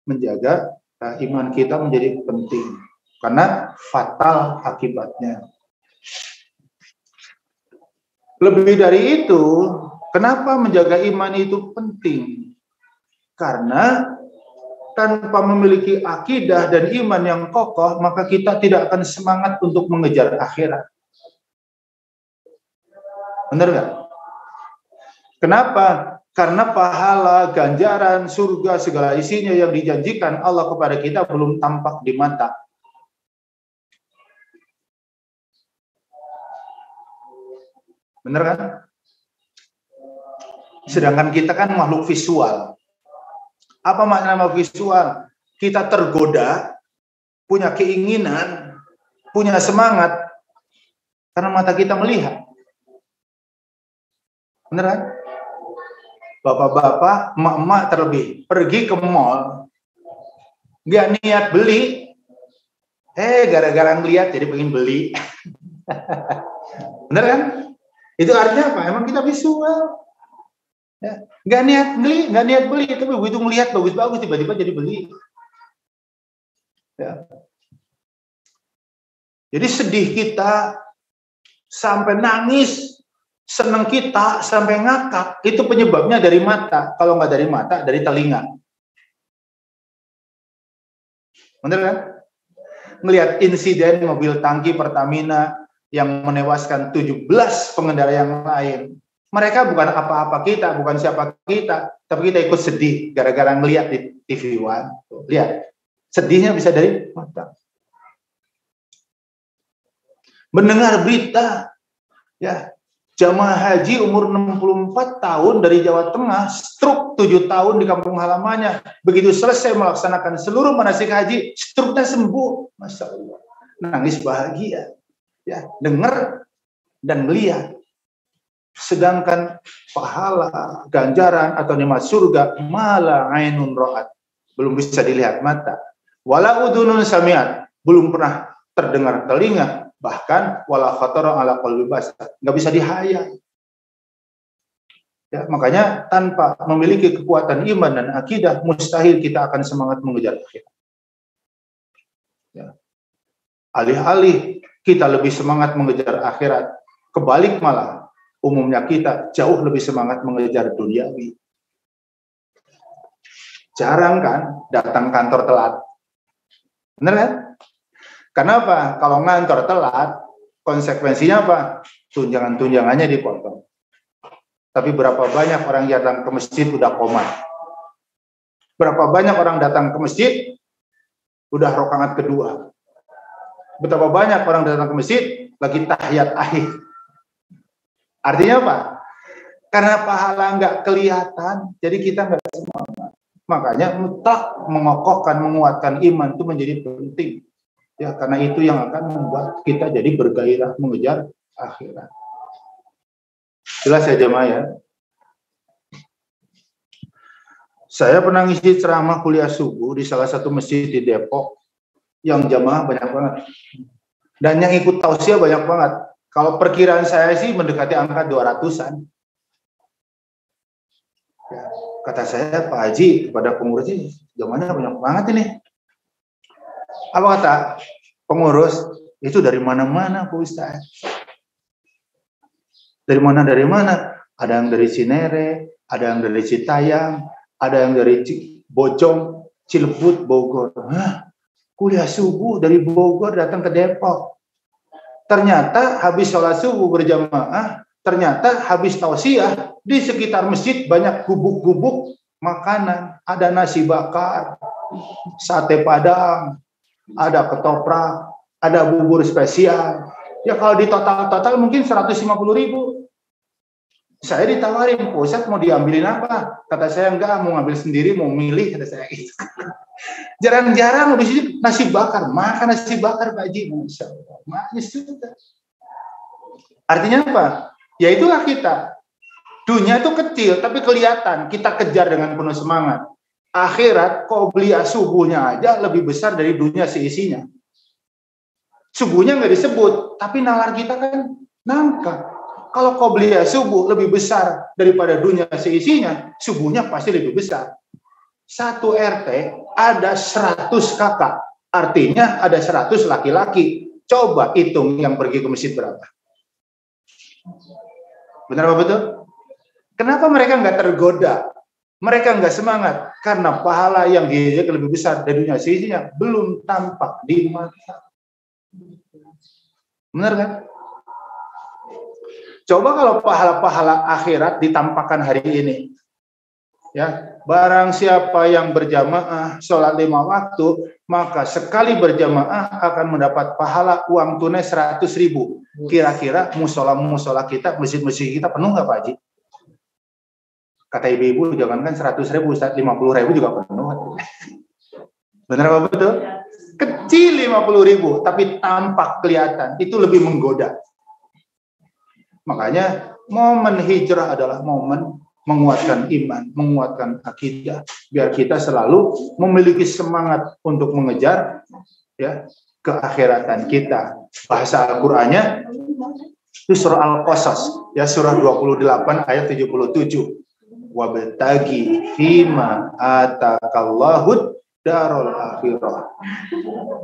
menjaga iman kita menjadi penting karena fatal akibatnya. Lebih dari itu, kenapa menjaga iman itu penting? Karena tanpa memiliki akidah dan iman yang kokoh, maka kita tidak akan semangat untuk mengejar akhirat. Benar nggak? Kenapa? Karena pahala, ganjaran, surga, segala isinya yang dijanjikan Allah kepada kita belum tampak di mata. Benar kan? Sedangkan kita kan makhluk visual. Apa makna makhluk visual? Kita tergoda, punya keinginan, punya semangat, karena mata kita melihat. Benar kan? Bapak-bapak, emak-emak terlebih, pergi ke mall, nggak niat beli, gara-gara ngeliat jadi pengen beli. Benar kan? Itu artinya apa? Emang kita visual. Ya. Nggak niat beli, tapi begitu melihat bagus-bagus tiba-tiba jadi beli. Ya. Jadi sedih kita sampai nangis, senang kita sampai ngakak, itu penyebabnya dari mata. Kalau nggak dari mata, dari telinga. Benar kan? Melihat insiden mobil tangki Pertamina yang menewaskan 17 pengendara yang lain. Mereka bukan apa-apa kita, bukan siapa kita, tapi kita ikut sedih gara-gara ngelihat di TV One. Lihat, sedihnya bisa dari mata. Mendengar berita, ya, jamaah haji umur 64 tahun dari Jawa Tengah, stroke 7 tahun di kampung halamannya. Begitu selesai melaksanakan seluruh manasik haji, stroke-nya sembuh. Masya Allah. Nangis bahagia. Ya, dengar dan melihat. Sedangkan pahala, ganjaran atau nikmat surga mala ainun ra'at, belum bisa dilihat mata. Wala udunun sami'at, belum pernah terdengar telinga, bahkan wala khatara ala qalbi basar, enggak bisa dihayal. Ya, makanya tanpa memiliki kekuatan iman dan akidah, mustahil kita akan semangat mengejar akhirat. Ya. Alih-alih kita lebih semangat mengejar akhirat, kebalik malah umumnya kita jauh lebih semangat mengejar duniawi. Jarang kan datang kantor telat. Benar kan? Kenapa? Kalau ngantor telat, konsekuensinya apa? Tunjangan-tunjangannya dipotong. Tapi berapa banyak orang yang datang ke masjid udah komat? Berapa banyak orang datang ke masjid udah rakaat kedua? Betapa banyak orang datang ke masjid lagi tahiyat akhir. Artinya apa? Karena pahala nggak kelihatan, jadi kita nggak semangat. Makanya mutlak mengokohkan, menguatkan iman itu menjadi penting. Ya, karena itu yang akan membuat kita jadi bergairah mengejar akhirat. Jelas ya jemaah ya? Saya pernah ngisi ceramah kuliah subuh di salah satu masjid di Depok yang jamaah banyak banget. Dan yang ikut tausiah banyak banget. Kalau perkiraan saya sih mendekati angka 200-an. Ya, kata saya, Pak Haji, kepada pengurusnya, jamaahnya banyak banget ini. Apa kata pengurus? Itu dari mana-mana, Pak Ustaz. Dari mana? Ada yang dari Cinere, ada yang dari Citayam, ada yang dari Bojong, Cilebut, Bogor. Hah? Kuliah subuh dari Bogor datang ke Depok. Ternyata habis sholat subuh berjamaah, ternyata habis tausiah, di sekitar masjid banyak gubuk-gubuk makanan. Ada nasi bakar, sate padang, ada ketoprak, ada bubur spesial. Ya kalau di total mungkin 150.000. Saya ditawarin, Ustaz mau diambilin apa? Kata saya enggak, mau ngambil sendiri, mau milih, kata saya gitu. Jarang-jarang habis itu nasi bakar, makan nasi bakar Pak Haji, Masya Allah, manis juga. Artinya apa? Ya itulah kita. Dunia itu kecil, tapi kelihatan, kita kejar dengan penuh semangat. Akhirat, qobliyah subuhnya aja lebih besar dari dunia seisinya. Subuhnya nggak disebut, tapi nalar kita kan nangka. Kalau qobliyah subuh lebih besar daripada dunia seisinya, subuhnya pasti lebih besar. Satu RT ada 100 kakak. Artinya ada 100 laki-laki. Coba hitung yang pergi ke masjid berapa. Benar apa betul? Kenapa mereka nggak tergoda? Mereka nggak semangat. Karena pahala yang dia lebih besar dari dunia sisinya belum tampak di mata. Benar kan? Coba kalau pahala-pahala akhirat ditampakkan hari ini. Ya, barang siapa yang berjamaah sholat 5 waktu, maka sekali berjamaah akan mendapat pahala uang tunai 100.000. Kira-kira musola kita, masjid-masjid kita penuh nggak Pak Haji? Kata ibu-ibu, jangankan 100.000, 50.000 juga penuh. Benar apa betul? Kecil 50.000, tapi tampak kelihatan. Itu lebih menggoda. Makanya momen hijrah adalah momen menguatkan iman, menguatkan akidah, biar kita selalu memiliki semangat untuk mengejar ya keakhiratan kita. Bahasa Al-Qur'annya itu surah Al-Qasas, ya surah 28 ayat 77. Wabtagi fima atakallahu darul akhirah.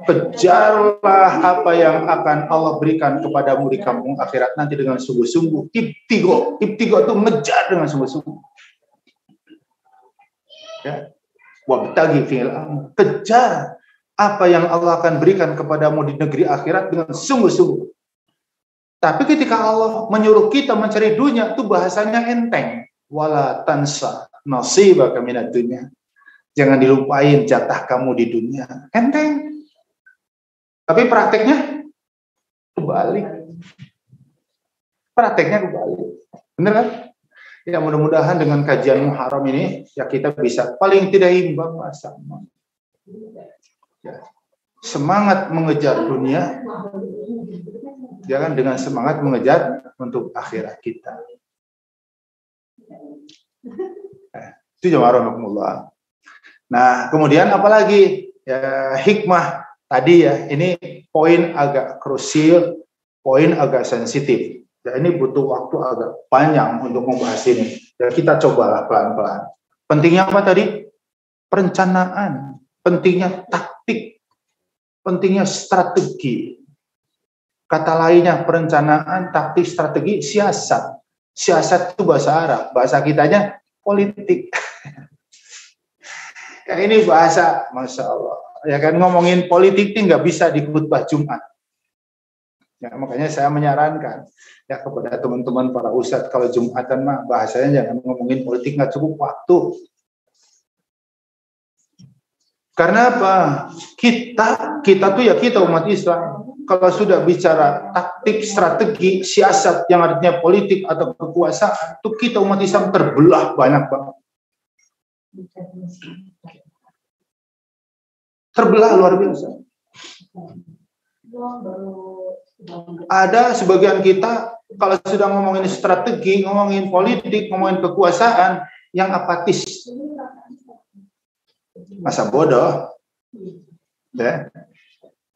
Kejarlah apa yang akan Allah berikan kepadamu di kampung akhirat nanti dengan sungguh-sungguh. Ibtigo itu mengejar dengan sungguh-sungguh. Ya. Wabtagi fil, kejar apa yang Allah akan berikan kepadamu di negeri akhirat dengan sungguh-sungguh. Tapi ketika Allah menyuruh kita mencari dunia, itu bahasanya enteng. Wala tansa nasibaka minad dunya. Jangan dilupain jatah kamu di dunia. Enteng. Tapi prakteknya kebalik. Prakteknya kebalik. Benar kan? Ya mudah-mudahan dengan kajian Muharram ini ya kita bisa paling tidak imbang sama. Ya. Semangat mengejar dunia. Jangan dengan semangat mengejar untuk akhirat kita. Itu jamaah rahimakumullah. Nah, kemudian apalagi ya, hikmah tadi ya, ini poin agak krusial, poin agak sensitif. Ya, ini butuh waktu agak panjang untuk membahas ini. Ya, kita cobalah pelan-pelan. Pentingnya apa tadi? Perencanaan, pentingnya taktik, pentingnya strategi. Kata lainnya perencanaan, taktik, strategi, siasat. Siasat itu bahasa Arab, bahasa kitanya politik. Ya, ini bahasa, Masya Allah. Ya kan ngomongin politik ini nggak bisa di khutbah Jumat. Ya, makanya saya menyarankan ya kepada teman-teman para ustadz kalau Jumatan mah bahasanya jangan ngomongin politik, nggak cukup waktu. Karena apa? Kita tuh ya kita umat Islam. Kalau sudah bicara taktik, strategi, siasat yang artinya politik atau kekuasaan, itu kita umat Islam terbelah banyak banget. Terbelah luar biasa. Ada sebagian kita kalau sudah ngomongin strategi, ngomongin politik, ngomongin kekuasaan, yang apatis. Masa bodoh. Ya.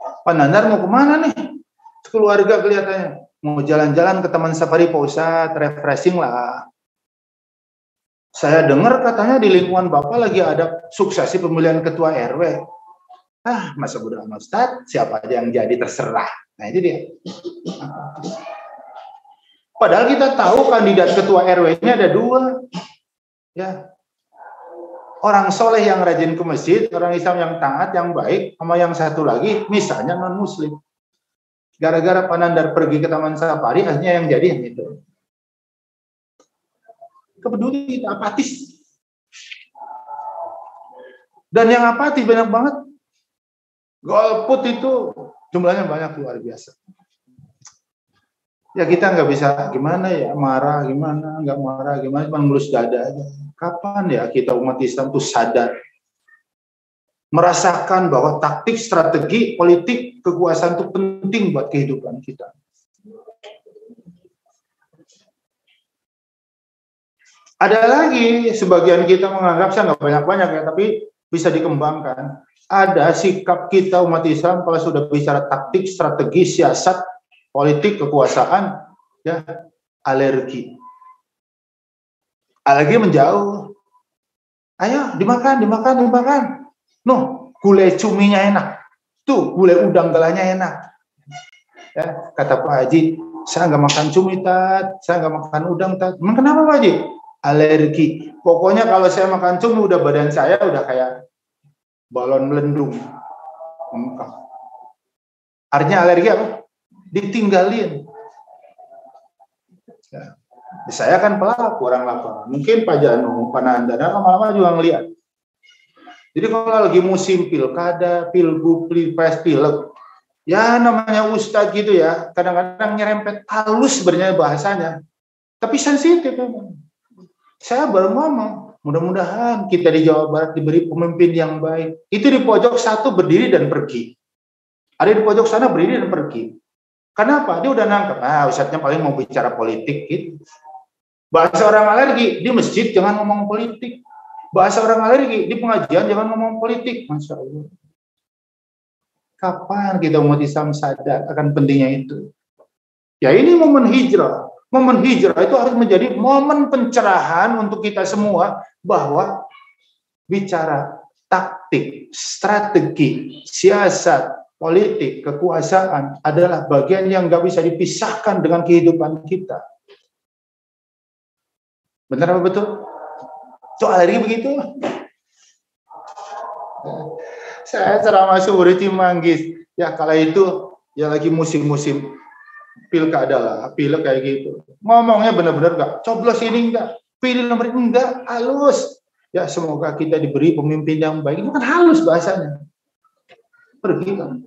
Pak Nandar mau kemana nih? Keluarga kelihatannya. Mau jalan-jalan ke Taman Safari Pak Ustadz, refreshing lah. Saya dengar katanya di lingkungan Bapak lagi ada suksesi pemilihan ketua RW. Ah, masa bodoh amat Ustadz, siapa aja yang jadi terserah. Nah, itu dia. Padahal kita tahu kandidat ketua RW-nya ada 2. Ya. Orang soleh yang rajin ke masjid, orang Islam yang taat, yang baik, sama yang satu lagi, misalnya non-muslim. Gara-gara Pak Nandar pergi ke Taman Safari, akhirnya yang jadi yang itu. Kepeduli, apatis. Dan yang apatis banyak banget. Golput itu jumlahnya banyak, luar biasa. Ya kita nggak bisa gimana ya, marah gimana, nggak marah gimana, cuma ngelus dada aja. Kapan ya kita umat Islam tuh sadar, merasakan bahwa taktik, strategi, politik, kekuasaan itu penting buat kehidupan kita. Ada lagi sebagian kita menganggap, saya nggak banyak-banyak ya, tapi bisa dikembangkan. Ada sikap kita umat Islam kalau sudah bicara taktik, strategi, siasat, politik, kekuasaan, ya alergi. Alergi menjauh. Ayo dimakan. Noh, gulai cuminya enak. Tuh, gulai udang galanya enak. Ya, kata Pak Haji, saya nggak makan cumi, Tat. Saya nggak makan udang, Tat. Emang kenapa, Pak Haji? Alergi. Pokoknya kalau saya makan cumi, udah badan saya udah kayak balon melendung. Artinya alergi apa? Ditinggalin. Ya. Saya kan pelaku orang lapangan. Mungkin Pak Janu, Pak Nandana lama-lama juga ngelihat. Jadi kalau lagi musim pilkada, pilgub, pilpres, pilek, ya namanya ustadz gitu ya, kadang-kadang nyerempet halus sebenarnya bahasanya, tapi sensitif memang. Saya baru ngomong, mudah-mudahan kita di Jawa Barat diberi pemimpin yang baik. Itu di pojok satu berdiri dan pergi. Ada di pojok sana berdiri dan pergi. Kenapa? Dia udah nangkep. Ustadznya paling mau bicara politik gitu. Bahasa orang alergi di masjid jangan ngomong politik. Bahasa orang alergi di pengajian jangan ngomong politik. Masya Allah. Kapan kita umat Islam sadar akan pentingnya itu? Ya ini momen hijrah. Momen hijrah itu harus menjadi momen pencerahan untuk kita semua bahwa bicara taktik, strategi, siasat, politik, kekuasaan adalah bagian yang nggak bisa dipisahkan dengan kehidupan kita. Benar apa betul? Soal alergi begitu. Saya ceramah subuh di Manggis. Ya kala itu ya lagi musim-musim pilkada lah, pilek kayak gitu. Ngomongnya benar-benar enggak. Coblos ini enggak. Pilih nomor enggak. Halus. Ya semoga kita diberi pemimpin yang baik. Itu kan halus bahasanya. Pergi kan.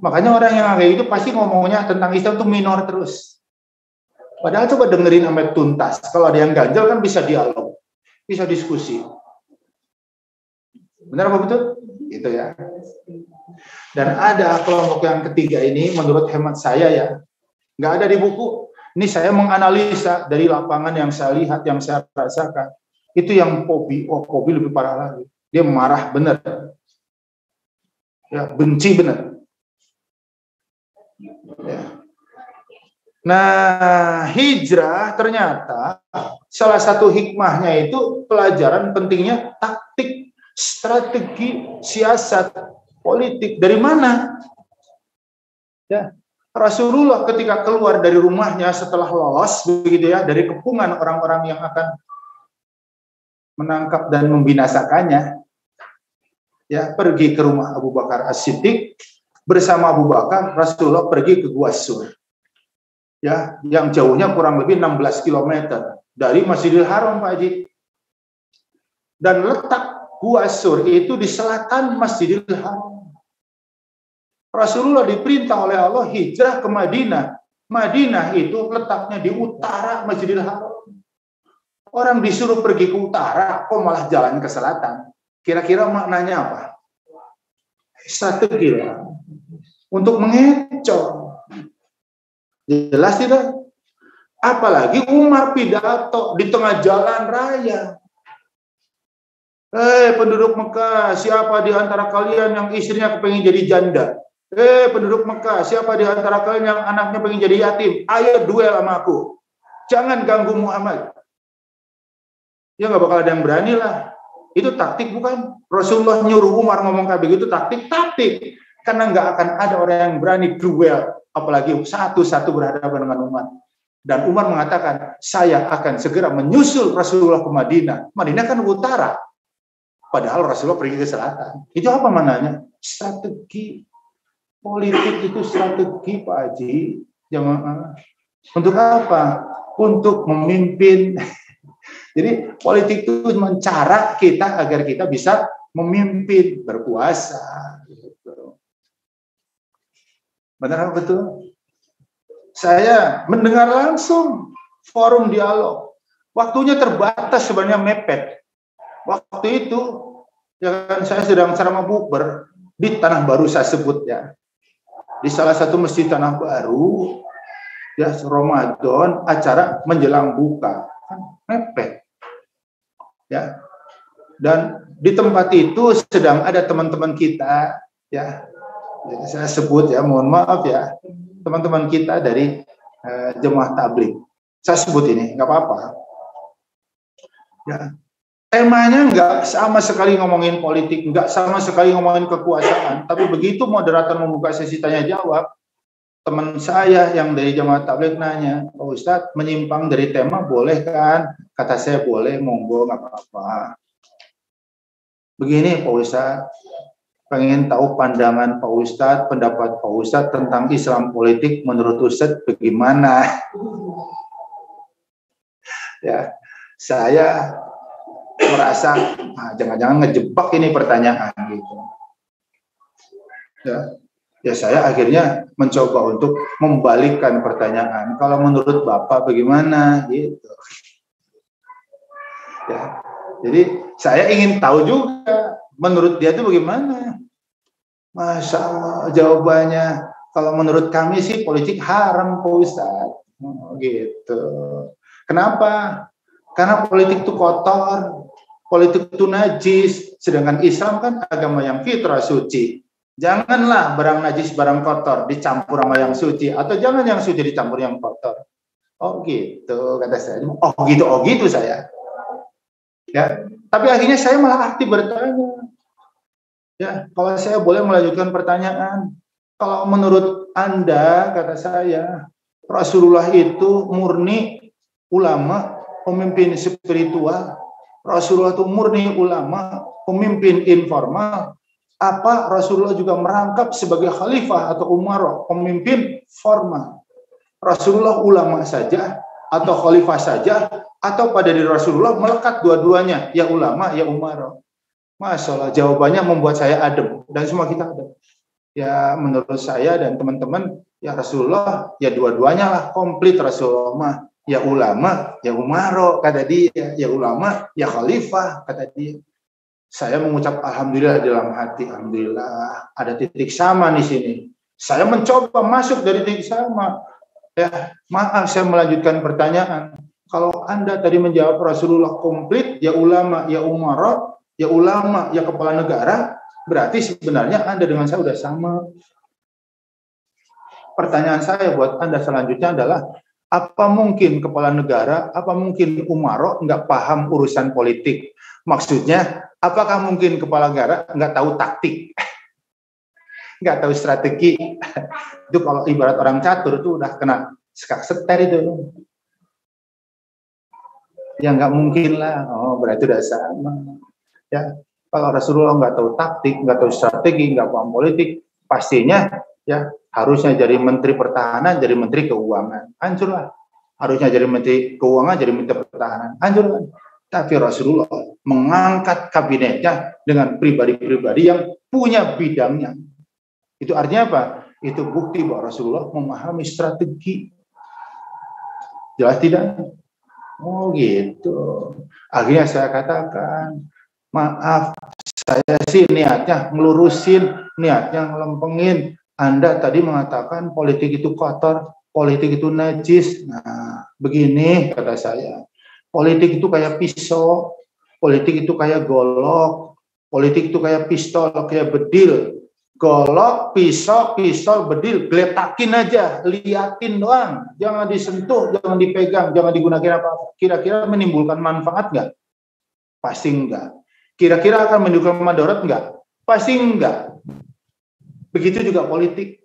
Makanya orang yang kayak itu pasti ngomongnya tentang Islam itu minor terus. Padahal coba dengerin sampai tuntas. Kalau ada yang ganjel kan bisa dialog. Bisa diskusi. Benar apa betul? Itu ya. Dan ada kelompok yang ketiga ini menurut hemat saya ya. Nggak ada di buku. Ini saya menganalisa dari lapangan yang saya lihat, yang saya rasakan. Itu yang Pobi. Oh, Pobi lebih parah lagi. Dia marah benar. Ya, benci benar. Ya. Nah, hijrah ternyata salah satu hikmahnya itu pelajaran pentingnya taktik, strategi, siasat, politik. Dari mana? Ya, Rasulullah ketika keluar dari rumahnya setelah lolos begitu ya dari kepungan orang-orang yang akan menangkap dan membinasakannya, ya pergi ke rumah Abu Bakar As-Siddiq bersama Abu Bakar. Rasulullah pergi ke Gua Sur. Ya, yang jauhnya kurang lebih 16 km dari Masjidil Haram, Pak Haji. Dan letak Gua Sur itu di selatan Masjidil Haram. Rasulullah diperintah oleh Allah hijrah ke Madinah. Madinah itu letaknya di utara Masjidil Haram. Orang disuruh pergi ke utara, kok malah jalan ke selatan. Kira-kira maknanya apa? Strategi lah. Untuk mengecoh. Jelas tidak? Apalagi Umar pidato di tengah jalan raya. Penduduk Mekah, siapa di antara kalian yang istrinya kepengen jadi janda? Penduduk Mekah, siapa di antara kalian yang anaknya pengen jadi yatim? Ayo duel sama aku. Jangan ganggu Muhammad. Ya nggak bakal ada yang berani lah. Itu taktik bukan? Rasulullah nyuruh Umar ngomong kayak begitu taktik. Karena nggak akan ada orang yang berani duel. Apalagi satu-satu berhadapan dengan Umar. Dan Umar mengatakan, saya akan segera menyusul Rasulullah ke Madinah. Madinah kan utara. Padahal Rasulullah pergi ke selatan. Itu apa mananya? Strategi. Politik itu strategi, Pak Haji. Untuk apa? Untuk memimpin. Jadi politik itu mencara kita agar kita bisa memimpin, berkuasa. Benar apa betul? Saya mendengar langsung forum dialog. Waktunya terbatas sebenarnya mepet. Waktu itu ya kan saya sedang ceramah bukber di Tanah Baru saya sebut ya. Di salah satu masjid Tanah Baru ya Ramadan acara menjelang buka. Kan mepet. Ya. Dan di tempat itu sedang ada teman-teman kita ya. Saya sebut ya, mohon maaf ya, teman-teman kita dari jemaah tabligh. Saya sebut ini, nggak apa-apa. Ya, temanya nggak sama sekali ngomongin politik, nggak sama sekali ngomongin kekuasaan. Tapi begitu moderator membuka sesi tanya jawab, teman saya yang dari Jamaah Tabligh nanya, Pak Ustadz menyimpang dari tema boleh kan? Kata saya boleh, monggo nggak apa-apa. Begini Pak Ustadz, pengen tahu pandangan Pak Ustadz, pendapat Pak Ustadz tentang Islam politik menurut Ustadz bagaimana? Ya, saya merasa jangan-jangan ngejebak ini pertanyaan gitu. Ya saya akhirnya mencoba untuk membalikkan pertanyaan. Kalau menurut Bapak bagaimana gitu. Ya. Jadi saya ingin tahu juga menurut dia itu bagaimana. Masya Allah jawabannya kalau menurut kami sih politik haram Pak Ustadz. Gitu. Kenapa? Karena politik itu kotor. Politik itu najis, sedangkan Islam kan agama yang fitrah suci. Janganlah barang najis, barang kotor dicampur sama yang suci, atau jangan yang suci dicampur yang kotor. Oh gitu, kata saya. Oh gitu saya. Ya, tapi akhirnya saya malah aktif bertanya. Ya, kalau saya boleh melanjutkan pertanyaan, kalau menurut Anda, kata saya, Rasulullah itu murni ulama, pemimpin spiritual. Rasulullah itu murni ulama, pemimpin informal. Apa Rasulullah juga merangkap sebagai khalifah atau umaro, pemimpin formal? Rasulullah ulama saja atau khalifah saja, atau pada diri Rasulullah melekat dua-duanya, ya ulama, ya umaro? Masya Allah, jawabannya membuat saya adem, dan semua kita adem. Ya menurut saya dan teman-teman, ya Rasulullah, ya dua-duanya lah, komplit Rasulullah. Ya ulama, ya umaro, kata dia. Ya ulama, ya khalifah, kata dia. Saya mengucap alhamdulillah dalam hati. Alhamdulillah, ada titik sama di sini. Saya mencoba masuk dari titik sama. Ya, maaf saya melanjutkan pertanyaan. Kalau Anda tadi menjawab Rasulullah komplit, ya ulama, ya umaro, ya ulama, ya kepala negara, berarti sebenarnya Anda dengan saya sudah sama. Pertanyaan saya buat Anda selanjutnya adalah, apa mungkin kepala negara, apa mungkin umaro nggak paham urusan politik? Maksudnya, apakah mungkin kepala negara nggak tahu taktik, nggak tahu strategi? Itu kalau ibarat orang catur itu udah kena sekak seter itu. Ya nggak mungkin lah. Oh berarti udah sama. Ya kalau Rasulullah nggak tahu taktik, nggak tahu strategi, nggak paham politik, pastinya ya harusnya jadi Menteri Pertahanan, jadi Menteri Keuangan, hancurlah. Harusnya jadi Menteri Keuangan, jadi Menteri Pertahanan, hancurlah. Tapi Rasulullah mengangkat kabinetnya dengan pribadi-pribadi yang punya bidangnya. Itu artinya apa? Itu bukti bahwa Rasulullah memahami strategi. Jelas tidak? Oh gitu. Akhirnya saya katakan, maaf, saya sih niatnya ngelurusin, niatnya ngelempengin. Anda tadi mengatakan politik itu kotor, politik itu najis. Nah, begini kata saya. Politik itu kayak pisau, politik itu kayak golok, politik itu kayak pistol, kayak bedil. Golok, pisau, bedil, geletakin aja, liatin doang. Jangan disentuh, jangan dipegang, jangan digunakan apa-apa. Kira-kira menimbulkan manfaat nggak? Pasti enggak. Kira-kira akan menimbulkan madarat nggak? Pasti enggak. Begitu juga politik.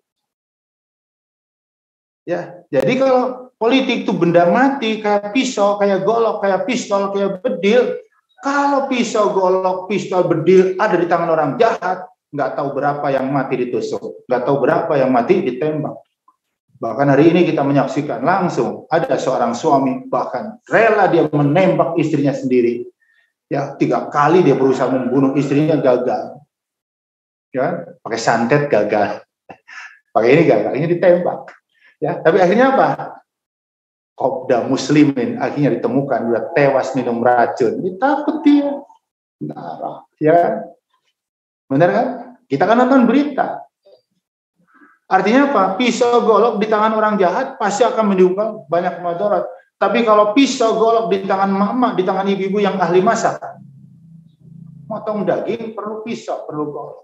Ya, jadi kalau politik itu benda mati, kayak pisau, kayak golok, kayak pistol, kayak bedil. Kalau pisau, golok, pistol, bedil ada di tangan orang jahat, nggak tahu berapa yang mati ditusuk, nggak tahu berapa yang mati ditembak. Bahkan hari ini kita menyaksikan langsung ada seorang suami bahkan rela dia menembak istrinya sendiri. Ya, 3 kali dia berusaha membunuh istrinya, gagal. Ya, pakai santet gagal, pakai ini gagal, ini ditembak. Ya, tapi akhirnya apa? Kopda muslimin akhirnya ditemukan udah tewas minum racun. Ini takut dia, nah, ya, benar kan? Kita kan nonton berita. Artinya apa? Pisau golok di tangan orang jahat pasti akan menimbulkan banyak mudarat. Tapi kalau pisau golok di tangan mama, di tangan ibu-ibu yang ahli masak, motong daging perlu pisau, perlu golok.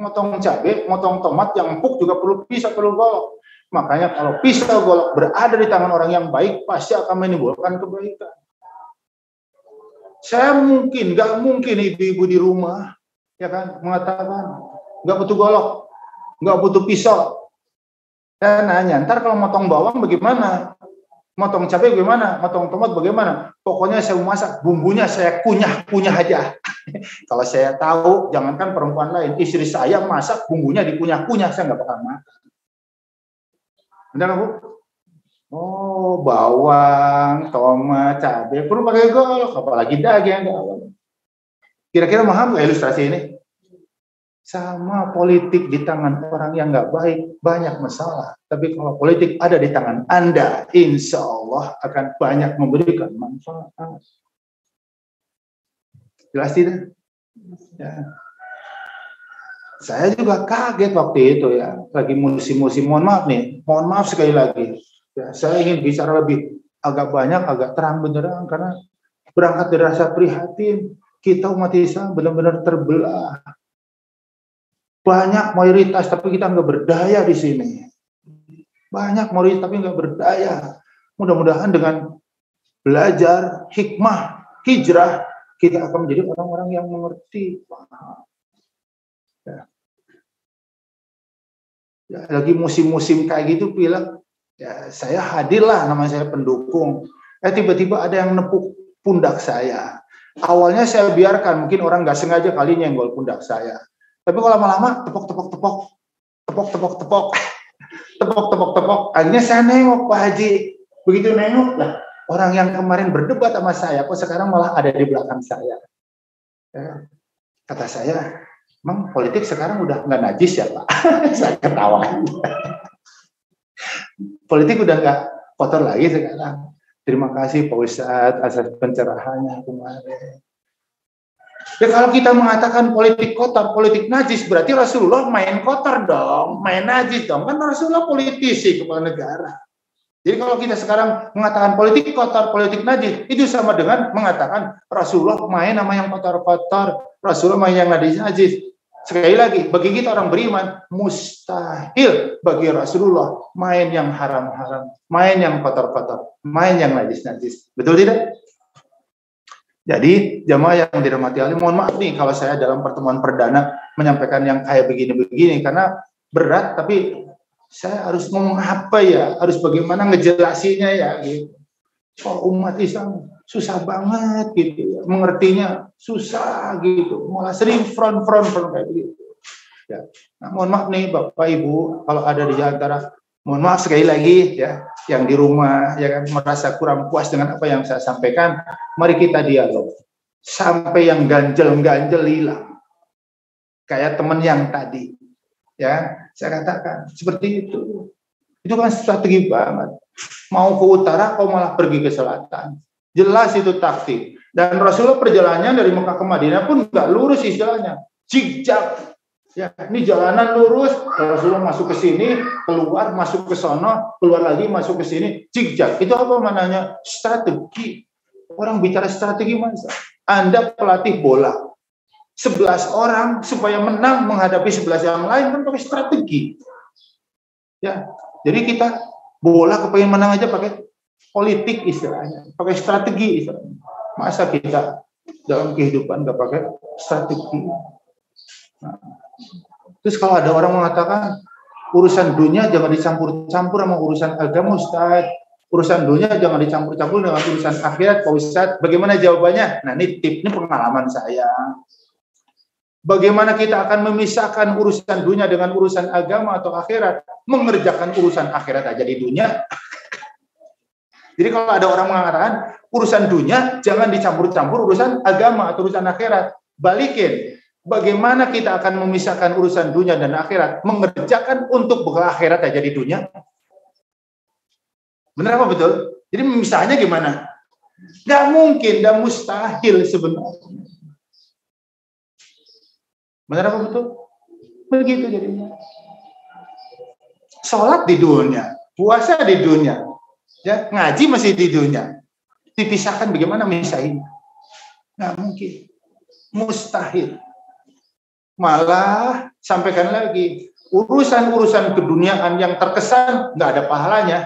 Motong cabai, motong tomat yang empuk juga perlu pisau, perlu golok. Makanya kalau pisau golok berada di tangan orang yang baik, pasti akan menimbulkan kebaikan. nggak mungkin ibu-ibu di rumah, ya kan, mengatakan nggak butuh golok, nggak butuh pisau. Saya nanya, ntar kalau motong bawang bagaimana? Motong cabai bagaimana? Motong tomat bagaimana? Pokoknya saya mau masak, bumbunya saya kunyah aja. Kalau saya tahu, jangankan perempuan lain, istri saya masak bumbunya dikunyah-kunyah, saya nggak bakal makan. Benar Bu? Oh, bawang, tomat, cabai, perlu pakai golok, apalagi daging. Kira-kira paham nggak ilustrasi ini? Sama politik di tangan orang yang nggak baik, banyak masalah. Tapi kalau politik ada di tangan Anda, insya Allah akan banyak memberikan manfaat. Jelas tidak? Ya. Saya juga kaget waktu itu ya, lagi musim-musim, mohon maaf sekali lagi. Ya, saya ingin bicara lebih agak banyak, agak terang benderang, karena berangkat dari rasa prihatin, kita umat Islam benar-benar terbelah. Banyak mayoritas, tapi kita nggak berdaya di sini. Banyak mayoritas, tapi nggak berdaya. Mudah-mudahan dengan belajar hikmah, hijrah, kita akan menjadi orang-orang yang mengerti. Ya, lagi musim-musim kayak gitu, bilang, ya saya hadirlah, namanya saya pendukung. Tiba-tiba ada yang nepuk pundak saya. Awalnya saya biarkan, mungkin orang nggak sengaja kali nyenggol pundak saya. Tapi kalau lama-lama tepok. Akhirnya saya nengok Pak Haji. Begitu nengok lah, orang yang kemarin berdebat sama saya, kok sekarang malah ada di belakang saya. Ya, kata saya, emang politik sekarang udah nggak najis ya Pak? Saya ketawa. Politik udah nggak kotor lagi sekarang. Terima kasih Pak Ustadz atas pencerahannya kemarin. Ya kalau kita mengatakan politik kotor, politik najis, berarti Rasulullah main kotor dong, main najis dong. Kan Rasulullah politisi kepala negara. Jadi kalau kita sekarang mengatakan politik kotor, politik najis, itu sama dengan mengatakan Rasulullah main sama yang kotor-kotor, Rasulullah main yang najis. Sekali lagi, bagi kita orang beriman, mustahil bagi Rasulullah main yang haram-haram, main yang kotor-kotor, main yang najis-najis. Betul tidak? Jadi jamaah yang dirahmati Allah, mohon maaf nih kalau saya dalam pertemuan perdana menyampaikan yang kayak begini-begini, karena berat, tapi saya harus ngomong apa ya, harus bagaimana ngejelasinnya ya gitu. Oh, umat Islam susah banget gitu ya, mengertinya susah gitu, malah sering front kayak gitu ya. Nah, mohon maaf nih Bapak Ibu kalau ada di antara, mohon maaf sekali lagi ya, yang di rumah ya kan merasa kurang puas dengan apa yang saya sampaikan, mari kita dialog sampai yang ganjel hilang. Kayak teman yang tadi ya, saya katakan seperti itu. Itu kan strategi banget. Mau ke utara, kau malah pergi ke selatan. Jelas itu taktik. Dan Rasulullah perjalanannya dari Mekah ke Madinah pun nggak lurus istilahnya, zigzag. Ya, ini jalanan lurus, Rasulullah masuk ke sini, keluar, masuk ke sono, keluar lagi, masuk ke sini, zigzag. Itu apa maknanya? Strategi. Orang bicara strategi masa. Anda pelatih bola. 11 orang supaya menang menghadapi 11 yang lain kan pakai strategi. Ya, jadi kita bola kepengen menang aja pakai politik istilahnya, pakai strategi istilahnya. Masa kita dalam kehidupan nggak pakai strategi? Nah, terus kalau ada orang mengatakan urusan dunia jangan dicampur-campur sama urusan agama Ustaz, urusan dunia jangan dicampur-campur dengan urusan akhirat Pak Ustaz, bagaimana jawabannya? Nah ini tip, ini pengalaman saya. Bagaimana kita akan memisahkan urusan dunia dengan urusan agama atau akhirat? Mengerjakan urusan akhirat aja di dunia. Jadi kalau ada orang mengatakan urusan dunia jangan dicampur-campur urusan agama atau urusan akhirat, balikin. Bagaimana kita akan memisahkan urusan dunia dan akhirat? Mengerjakan untuk bekal akhirat aja di dunia. Benar apa betul? Jadi memisahnya gimana? Gak mungkin, dan mustahil sebenarnya. Benar apa betul? Begitu jadinya. Sholat di dunia, puasa di dunia, ya ngaji masih di dunia. Dipisahkan bagaimana misahin? Nggak mungkin, mustahil. Malah sampaikan lagi, urusan-urusan keduniaan yang terkesan nggak ada pahalanya,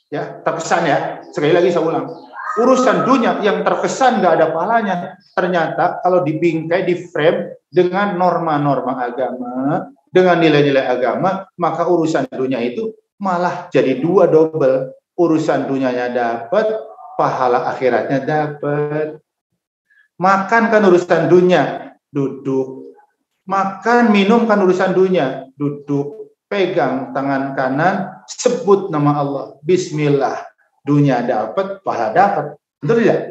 ya terkesan ya. Sekali lagi saya ulang, Urusan dunia yang terkesan nggak ada pahalanya, ternyata kalau dibingkai, di frame dengan norma-norma agama, dengan nilai-nilai agama, maka urusan dunia itu malah jadi dua double. Urusan dunianya dapat, pahala akhiratnya dapat. Makan kan urusan dunia, duduk. Makan, minum kan urusan dunia, duduk. Pegang tangan kanan, sebut nama Allah, Bismillah. Dunia dapat, pahala dapat. Betul tidak?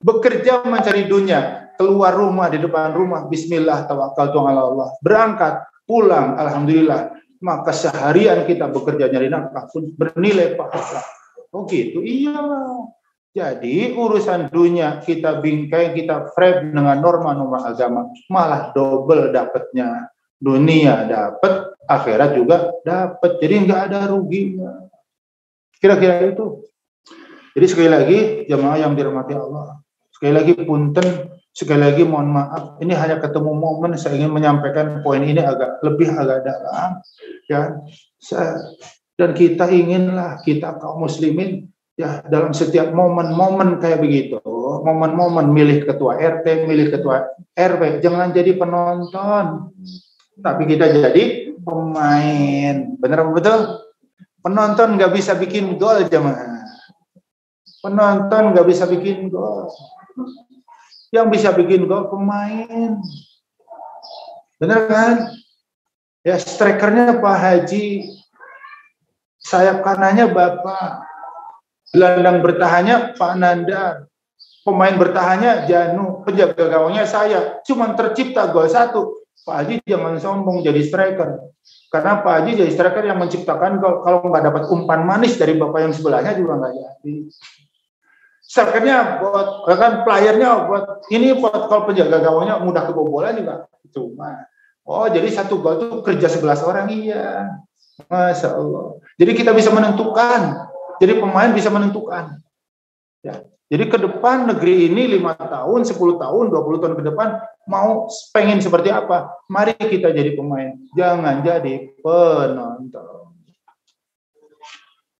Bekerja mencari dunia, keluar rumah, di depan rumah, Bismillah, tawakkaltu ala Allah. Berangkat, pulang, alhamdulillah. Maka seharian kita bekerja nyari nafkah pun bernilai pahala. Oh gitu, iyalah. Jadi urusan dunia kita bingkai, kita frame dengan norma-norma agama, malah double dapatnya. Dunia dapat, akhirat juga dapat. Jadi nggak ada ruginya. Kira-kira itu. Jadi sekali lagi jemaah yang dirahmati Allah, sekali lagi punten, sekali lagi mohon maaf, ini hanya ketemu momen saya ingin menyampaikan poin ini agak dalam, ya. Dan kita inginlah kita kaum muslimin ya dalam setiap momen-momen kayak begitu, momen-momen milih ketua RT, milih ketua RW, jangan jadi penonton, tapi kita jadi pemain. Benar betul? Penonton nggak bisa bikin gol, jemaah. Penonton nggak bisa bikin gol. Yang bisa bikin gol pemain. Benar kan? Ya, strikernya Pak Haji, sayap kanannya Bapak, gelandang bertahannya Pak Nanda, pemain bertahannya Janu, penjaga gawangnya saya. Cuman tercipta gol satu. Pak Haji jangan sombong jadi striker. Karena Pak Haji jadi striker yang menciptakan gol. Kalau nggak dapat umpan manis dari Bapak yang sebelahnya juga nggak jadi. Strikernya buat, kan playernya buat, ini buat kalau penjaga gawangnya mudah kebobolan juga. Cuma, oh jadi satu gol itu kerja 11 orang, iya. Masya Allah. Jadi kita bisa menentukan. Jadi pemain bisa menentukan. Ya. Jadi ke depan negeri ini 5 tahun, 10 tahun, 20 tahun ke depan mau pengen seperti apa? Mari kita jadi pemain. Jangan jadi penonton.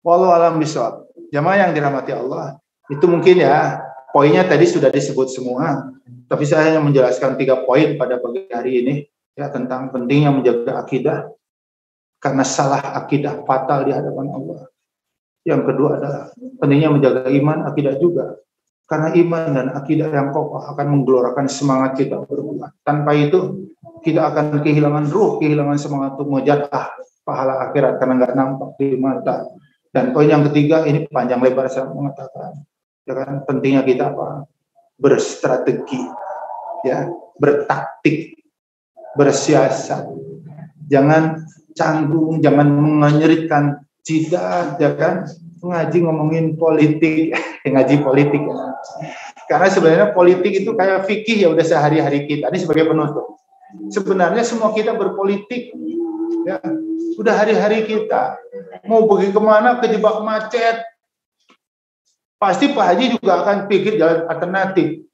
Wallahu a'lam bishawab. Jamaah yang dirahmati Allah. Itu mungkin ya, poinnya tadi sudah disebut semua. Tapi saya hanya menjelaskan 3 poin pada pagi hari ini. Ya, tentang pentingnya menjaga akidah. Karena salah akidah fatal di hadapan Allah. Yang kedua adalah pentingnya menjaga iman, akidah juga. Karena iman dan akidah yang kokoh akan menggelorakan semangat kita berbuat. Tanpa itu, kita akan kehilangan ruh, kehilangan semangat untuk mengejar pahala akhirat karena nggak nampak di mata. Dan poin yang ketiga, ini panjang lebar saya mengatakan. Ya kan, pentingnya kita apa? Berstrategi, ya, bertaktik, bersiasat. Jangan canggung, jangan menyeritkan jidat, ya kan? Ngaji ngomongin politik, ngaji politik. Ya. Karena sebenarnya politik itu kayak fikih ya udah sehari-hari kita. Ini sebagai penutup. Sebenarnya semua kita berpolitik, ya, udah hari-hari kita. Mau pergi kemana, kejebak macet, pasti Pak Haji juga akan pikir jalan alternatif.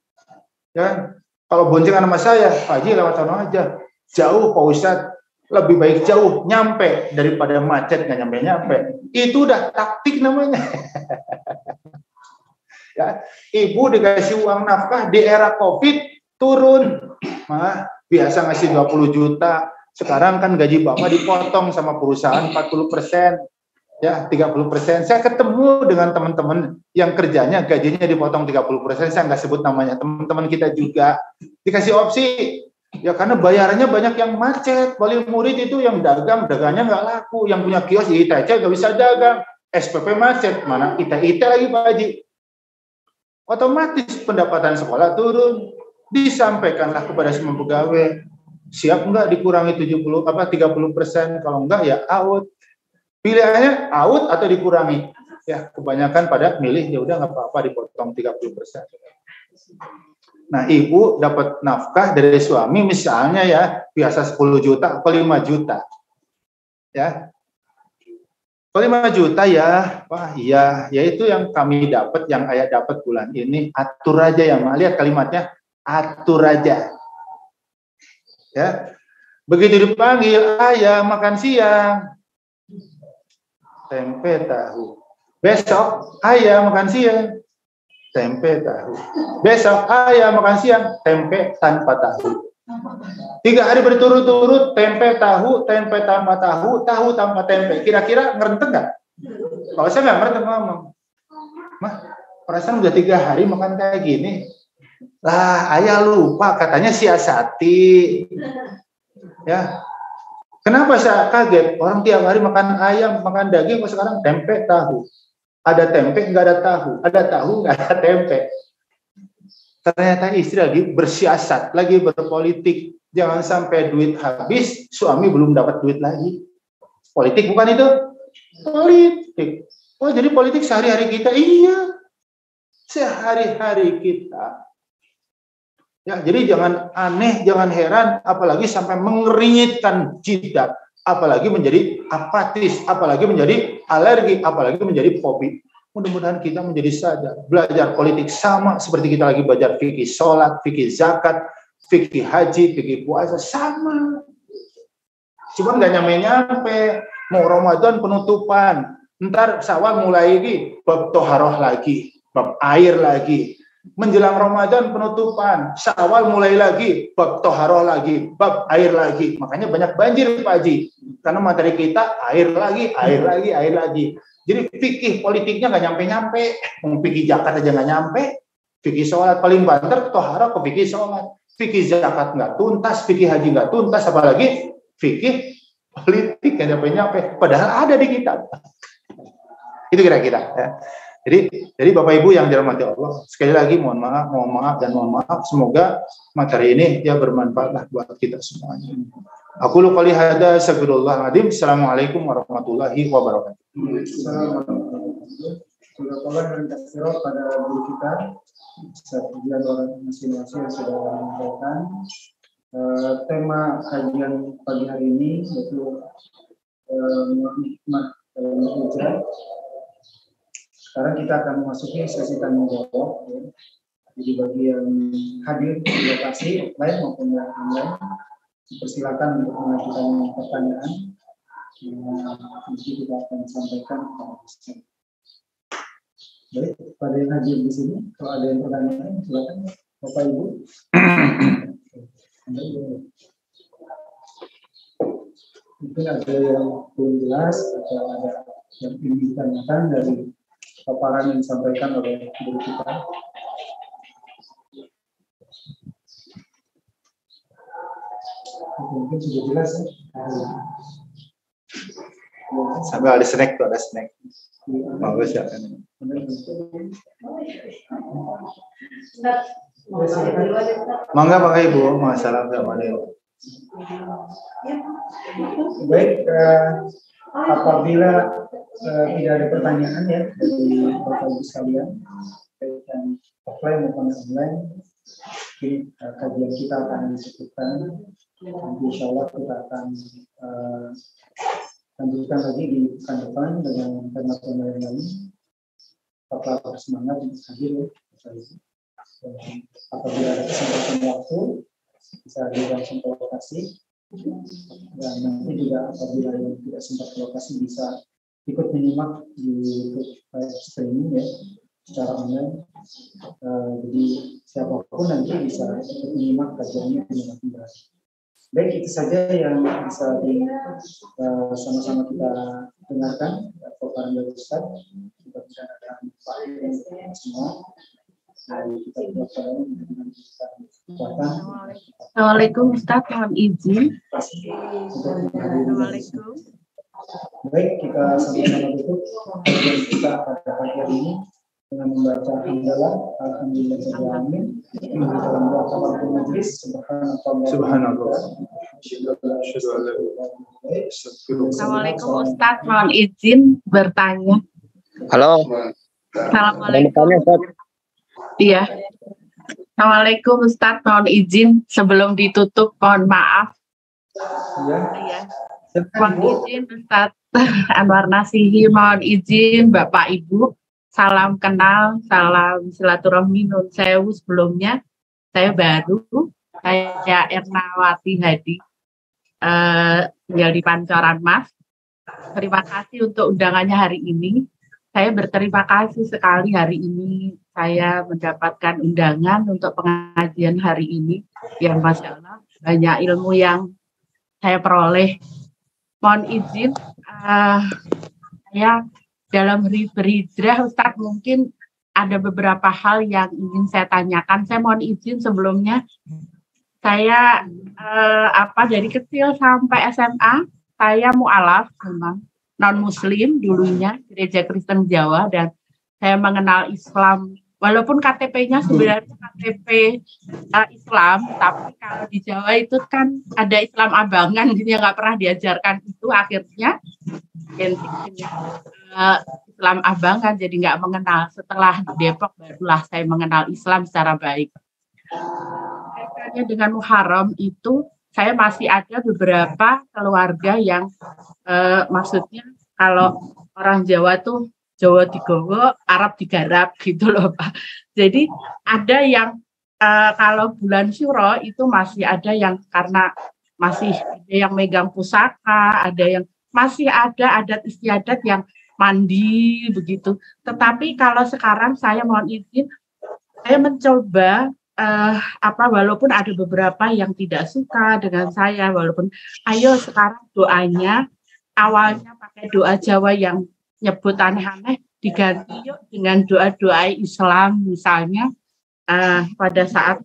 Ya, kalau boncengan sama saya, Pak Haji lewat sana aja. Jauh Pak Ustadz, lebih baik jauh, nyampe daripada macet nggak nyampe-nyampe. Itu udah taktik namanya. Ya, ibu dikasih uang nafkah di era COVID turun. Biasa ngasih 20 juta, sekarang kan gaji Bapak dipotong sama perusahaan 40%. Ya, 30%. Saya ketemu dengan teman-teman yang kerjanya gajinya dipotong 30%. Saya nggak sebut namanya, teman-teman kita juga dikasih opsi. Ya karena bayarannya banyak yang macet. Wali murid itu yang dagangnya nggak laku. Yang punya kios di ITC nggak bisa dagang. SPP macet, mana IT lagi Pak Haji. Otomatis pendapatan sekolah turun. Disampaikanlah kepada semua pegawai. Siap nggak dikurangi 30%? Kalau nggak ya out. Pilihannya out atau dikurangi. Ya kebanyakan pada milih ya udah nggak apa-apa dipotong 30%. Nah, ibu dapat nafkah dari suami misalnya ya, biasa 10 juta atau 5 juta. Ya. Kalau 5 juta ya, Pak, iya, ya itu yang kami dapat, yang ayah dapat bulan ini, atur aja ya, Ma. Lihat kalimatnya, atur aja. Ya. Begitu dipanggil, ayah makan siang. Tempe tahu. Besok, ayah makan siang. tempe tahu. Besok ayam makan siang, tempe tanpa tahu. 3 hari berturut-turut tempe tanpa tahu, tahu tanpa tempe. Kira-kira ngerenteng nggak? Kalau saya nggak ngerenteng ngomong. Mah, perasaan udah 3 hari makan kayak gini. Lah, ayah lupa katanya siasati. Ya. Kenapa saya kaget? Orang tiap hari makan ayam, makan daging, kok sekarang tempe tahu. Ada tempe, nggak ada tahu. Ada tahu, nggak ada tempe. Ternyata istri lagi bersiasat, lagi berpolitik. Jangan sampai duit habis, suami belum dapat duit lagi. Politik bukan itu? Politik. Oh, jadi politik sehari-hari kita? Iya. Sehari-hari kita. Ya, jadi jangan aneh, jangan heran, apalagi sampai mengeringitkan jidat, apalagi menjadi apatis, apalagi menjadi alergi, apalagi menjadi fobi. Mudah-mudahan kita menjadi sadar. Belajar politik sama seperti kita lagi belajar fikih sholat, fikih zakat, fikih haji, fikih puasa, sama. Cuma nggak nyampe-nyampe. Mau Ramadan penutupan. Ntar Syawal mulai lagi, bab toharoh lagi, bab air lagi. Menjelang Ramadan penutupan, Syawal mulai lagi, bab toharoh lagi, bab air lagi. Makanya banyak banjir Pak Haji. Karena materi kita air lagi, air lagi, air lagi. Jadi fikih politiknya nggak nyampe-nyampe. Fikih zakat aja nggak nyampe. Fikih sholat paling banter, toharoh ke fikih sholat. Fikih zakat nggak tuntas, fikih haji nggak tuntas, apalagi fikih politik nggak nyampe-nyampe. Padahal ada di kitab. Itu kira-kira. Ya. Jadi Bapak Ibu yang dirahmati Allah, sekali lagi mohon maaf dan mohon maaf. Semoga materi ini ya bermanfaatlah buat kita semuanya. Aku lupa lihat ada astagfirullahaladzim. Assalamualaikum warahmatullahi wabarakatuh. Pada guru kita, sebagian orang masing-masing yang sudah menyampaikan tema kajian pagi hari ini yaitu hikmah dalam bekerja. Sekarang kita akan memasuki sesi tanya jawab. Ya. Jadi bagi yang hadir di lokasi offline maupun yang online, dipersilakan untuk mengajukan pertanyaan. Nanti kita akan sampaikan kepada peserta. Baik, pada yang hadir di sini, kalau ada yang pertanyaan, silakan Bapak Ibu. Mungkin ada yang belum jelas atau ada yang ingin ditanyakan dari paparan yang disampaikan oleh guru kita. Mungkin sudah jelas ya. Sambil ada snack tuh, ada snack. Bagus ya. Mangga Bapak Ibu, Assalamualaikum. Baik, apabila tidak ada pertanyaan ya dari Bapak Ibu sekalian, baik yang offline maupun online, mungkin kajian kita akan disebutkan. Nanti insya Allah kita akan lanjutkan lagi di pekan depan dengan tema-tema yang lain. Tetaplah bersemangat untuk hadir ya, Bapak Ibu. Apabila ada kesempatan waktu, bisa langsung ke lokasi. Dan nanti juga apabila yang tidak sempat ke lokasi bisa ikut menyimak di YouTube live streaming ya secara online. Jadi siapapun nanti bisa ikut menyimak kajiannya dengan kembali. Baik, itu saja yang bisa sama-sama kita dengarkan paparan dari Ustaz. Mudah-mudahan ada manfaat semua. Kita berdoa dengan kekuatan. Assalamualaikum Ustaz, mohon izin. Assalamualaikum. Baik, kita sama-sama tutup kajian kita pada pagi hari ini dengan membaca hamdalah alhamdulillahirobbilalamin dalam doa majelis subhanallah. Assalamualaikum Ustaz, mohon izin bertanya. Halo. Assalamualaikum. Iya. Assalamualaikum Ustaz, mohon izin sebelum ditutup, mohon maaf. Iya. Mohon izin Ustaz Anwar Nasihi, mohon izin Bapak Ibu. Salam kenal, salam silaturahmi nun sewu sebelumnya. Saya baru, saya Ernawati Hadi, tinggal di Pancoran Mas. Terima kasih untuk undangannya hari ini. Saya berterima kasih sekali hari ini saya mendapatkan undangan untuk pengajian hari ini, yang Masya Allah banyak ilmu yang saya peroleh. Mohon izin, saya dalam berhijrah, Ustadz, mungkin ada beberapa hal yang ingin saya tanyakan. Saya mohon izin sebelumnya, saya dari kecil sampai SMA, saya mu'alaf, memang non-muslim dulunya, gereja Kristen Jawa, dan saya mengenal Islam. Walaupun KTP-nya sebenarnya KTP Islam, tapi kalau di Jawa itu kan ada Islam abangan, jadi nggak pernah diajarkan itu. Akhirnya Islam abangan, jadi nggak mengenal. Setelah di Depok, barulah saya mengenal Islam secara baik. Kaitannya dengan Muharram itu, saya masih ada beberapa keluarga yang maksudnya kalau orang Jawa tuh Jawa digowo, Arab digarap gitu loh Pak. Jadi ada yang kalau bulan Syuro itu masih ada yang karena masih ada yang megang pusaka, ada yang masih ada adat istiadat yang mandi begitu. Tetapi kalau sekarang saya mohon izin, saya mencoba walaupun ada beberapa yang tidak suka dengan saya, walaupun ayo sekarang doanya awalnya pakai doa Jawa yang nyebut aneh-aneh, diganti yuk dengan doa-doa Islam, misalnya pada saat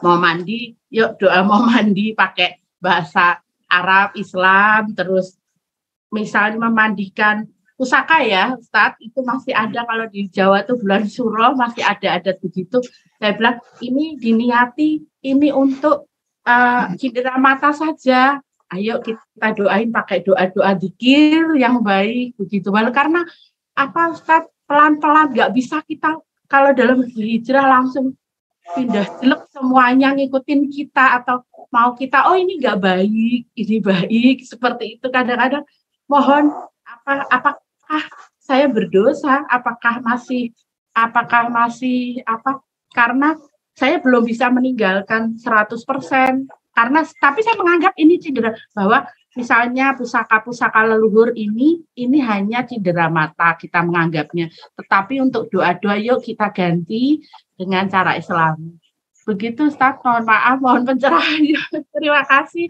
mau mandi, yuk doa mau mandi pakai bahasa Arab Islam, terus misalnya memandikan pusaka ya Ustadz, itu masih ada. Kalau di Jawa tuh bulan Syuro masih ada adat begitu. Saya bilang ini diniati, ini untuk cindera mata saja. Ayo kita doain pakai doa-doa dzikir yang baik begitu. Karena apa Ustadz, pelan-pelan nggak bisa kita kalau dalam hijrah langsung pindah jelek semuanya ngikutin kita, atau mau kita ini nggak baik, ini baik, seperti itu. Kadang-kadang mohon apakah saya berdosa, apakah masih karena saya belum bisa meninggalkan 100%. Tapi saya menganggap ini cedera, bahwa misalnya pusaka-pusaka leluhur ini hanya cedera mata kita menganggapnya. Tetapi untuk doa-doa yuk kita ganti dengan cara Islam. Begitu Ustaz, mohon maaf, mohon pencerahannya. Terima kasih.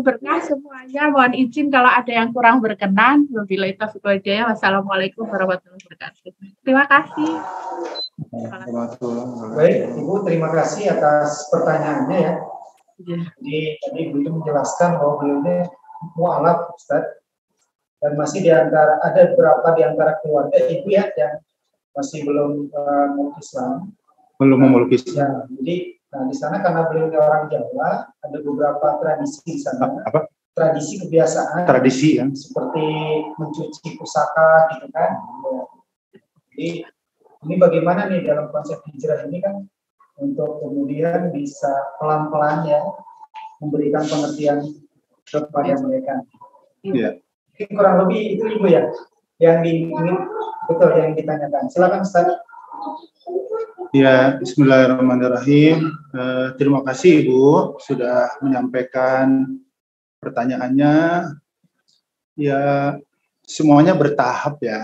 Berkah semuanya. Mohon izin kalau ada yang kurang berkenan. Wabillahi taufiq wal hidayah. Wassalamualaikum warahmatullahi wabarakatuh. Terima kasih. Baik, Ibu, terima kasih atas pertanyaannya ya. Jadi tadi Ibu menjelaskan bahwa beliau mu'alaf Ustaz, dan masih ada beberapa di antara keluarga Ibu ya yang masih belum memeluk Islam. Belum memeluk Islam. Ya, jadi di sana karena beliau orang Jawa, ada beberapa tradisi di sana. Apa? Tradisi kebiasaan. Tradisi ya. Seperti mencuci pusaka gitu kan. Jadi ini bagaimana nih dalam konsep hijrah ini kan, untuk kemudian bisa pelan-pelan ya memberikan pengertian kepada mereka. Iya. Kurang lebih itu Ibu ya yang ingin betul yang ditanyakan. Silakan Ustaz. Ya, bismillahirrahmanirrahim. Terima kasih Ibu sudah menyampaikan pertanyaannya. Ya, semuanya bertahap ya.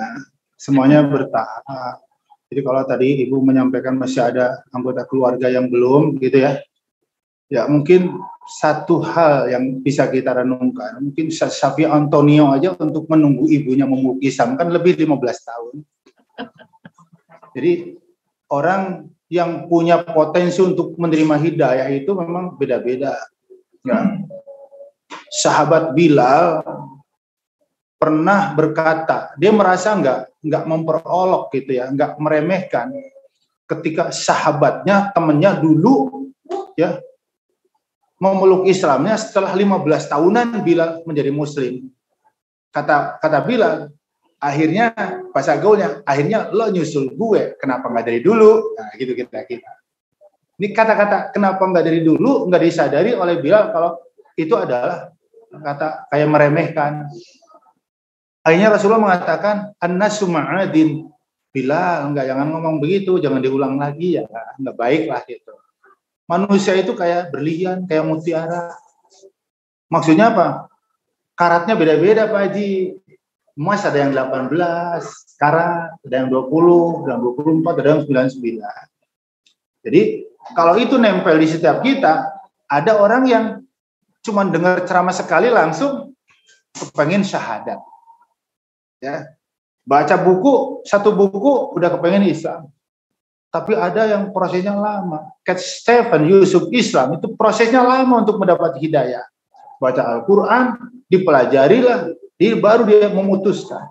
Semuanya bertahap. Jadi kalau tadi Ibu menyampaikan masih ada anggota keluarga yang belum gitu ya. Ya mungkin satu hal yang bisa kita renungkan, mungkin Safi Antonio aja untuk menunggu ibunya memeluk Islam kan lebih 15 tahun. Jadi orang yang punya potensi untuk menerima hidayah itu memang beda-beda. Ya. Sahabat Bilal pernah berkata, dia merasa nggak memperolok gitu ya, nggak meremehkan ketika sahabatnya, temannya dulu ya memeluk Islamnya setelah 15 tahunan Bilal menjadi Muslim. Kata Bilal, akhirnya bahasa gaulnya, akhirnya lo nyusul gue, kenapa nggak dari dulu? Nah gitu kita. Ini kata-kata kenapa nggak dari dulu nggak disadari oleh Bilal kalau itu adalah kata kayak meremehkan. Akhirnya Rasulullah mengatakan, an-nasu ma'adin. Bilal, jangan ngomong begitu, jangan diulang lagi ya, nggak baik lah gitu. Manusia itu kayak berlian, kayak mutiara. Maksudnya apa? Karatnya beda-beda Pak Haji. Emas ada yang 18 karat, ada yang 20, ada yang 24, ada yang 99. Jadi kalau itu nempel di setiap kita, ada orang yang cuma dengar ceramah sekali langsung kepengen syahadat. Ya. Baca buku, satu buku udah kepengen Islam. Tapi ada yang prosesnya lama. Kayak Stephen Yusuf Islam itu prosesnya lama untuk mendapat hidayah. Baca Al-Quran, dipelajarilah, baru dia memutuskan.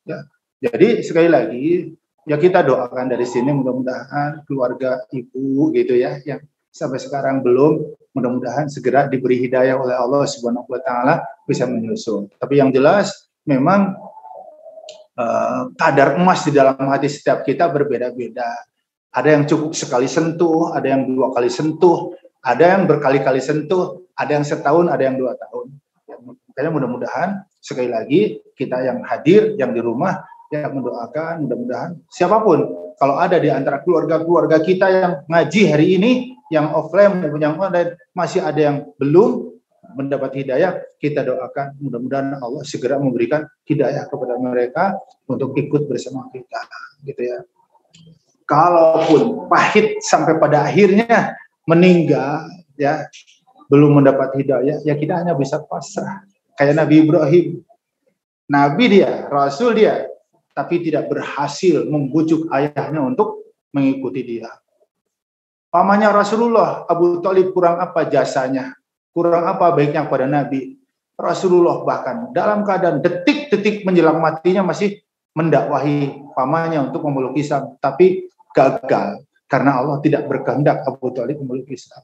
Ya. Jadi sekali lagi, ya kita doakan dari sini mudah-mudahan keluarga ibu gitu ya, yang sampai sekarang belum, mudah-mudahan segera diberi hidayah oleh Allah Subhanahu Wa Taala bisa menyusul. Tapi yang jelas memang kadar emas di dalam hati setiap kita berbeda-beda. Ada yang cukup sekali sentuh, ada yang 2 kali sentuh, ada yang berkali-kali sentuh, ada yang setahun, ada yang 2 tahun. Ya, makanya mudah-mudahan sekali lagi kita yang hadir, yang di rumah, ya mendoakan mudah-mudahan siapapun kalau ada di antara keluarga-keluarga kita yang ngaji hari ini, yang offline maupun yang online masih ada yang belum mendapat hidayah, kita doakan mudah-mudahan Allah segera memberikan hidayah kepada mereka untuk ikut bersama kita, gitu ya. Kalaupun pahit sampai pada akhirnya meninggal, ya belum mendapat hidayah, ya kita hanya bisa pasrah. Kayak Nabi Ibrahim, Nabi dia, Rasul dia, tapi tidak berhasil membujuk ayahnya untuk mengikuti dia. Pamannya Rasulullah, Abu Thalib, kurang apa jasanya? Kurang apa baiknya pada Nabi? Rasulullah bahkan dalam keadaan detik-detik menjelang matinya masih mendakwahi pamannya untuk memeluk Islam, tapi gagal karena Allah tidak berkehendak Abu Thalib memeluk Islam.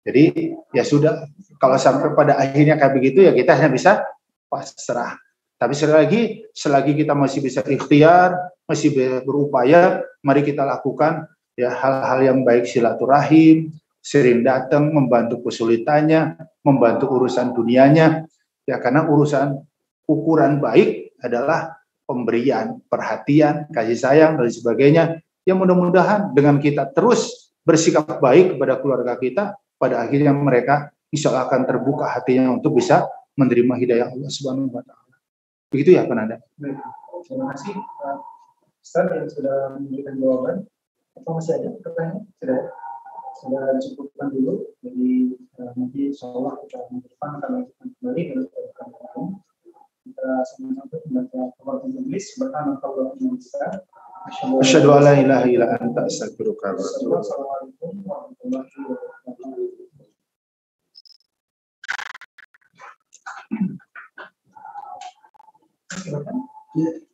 Jadi ya sudah, kalau sampai pada akhirnya kayak begitu ya kita hanya bisa pasrah. Tapi selagi kita masih bisa ikhtiar, masih berupaya, mari kita lakukan ya hal-hal yang baik, silaturahim, sering datang, membantu kesulitannya, membantu urusan dunianya, ya karena ukuran baik adalah pemberian, perhatian, kasih sayang dan sebagainya. Yang mudah-mudahan dengan kita terus bersikap baik kepada keluarga kita, pada akhirnya mereka insya Allah akan terbuka hatinya untuk bisa menerima hidayah Allah Subhanahu Wa Taala. Begitu ya, Penanda. Terima kasih Pak Ustaz yang sudah memberikan jawaban. Apa masih ada pertanyaan? Sudah cukupkan dulu. Jadi nanti insya Allah kita akan lanjutkan kembali dengan pertanyaan lain. Kita sama-sama membaca Al-Quran Inggris bersama Allah Subhanahu. Asyhadu an la ilaha illa anta astaghfiruka wa atubu ilaik. Assalamualaikum warahmatullahi wabarakatuh.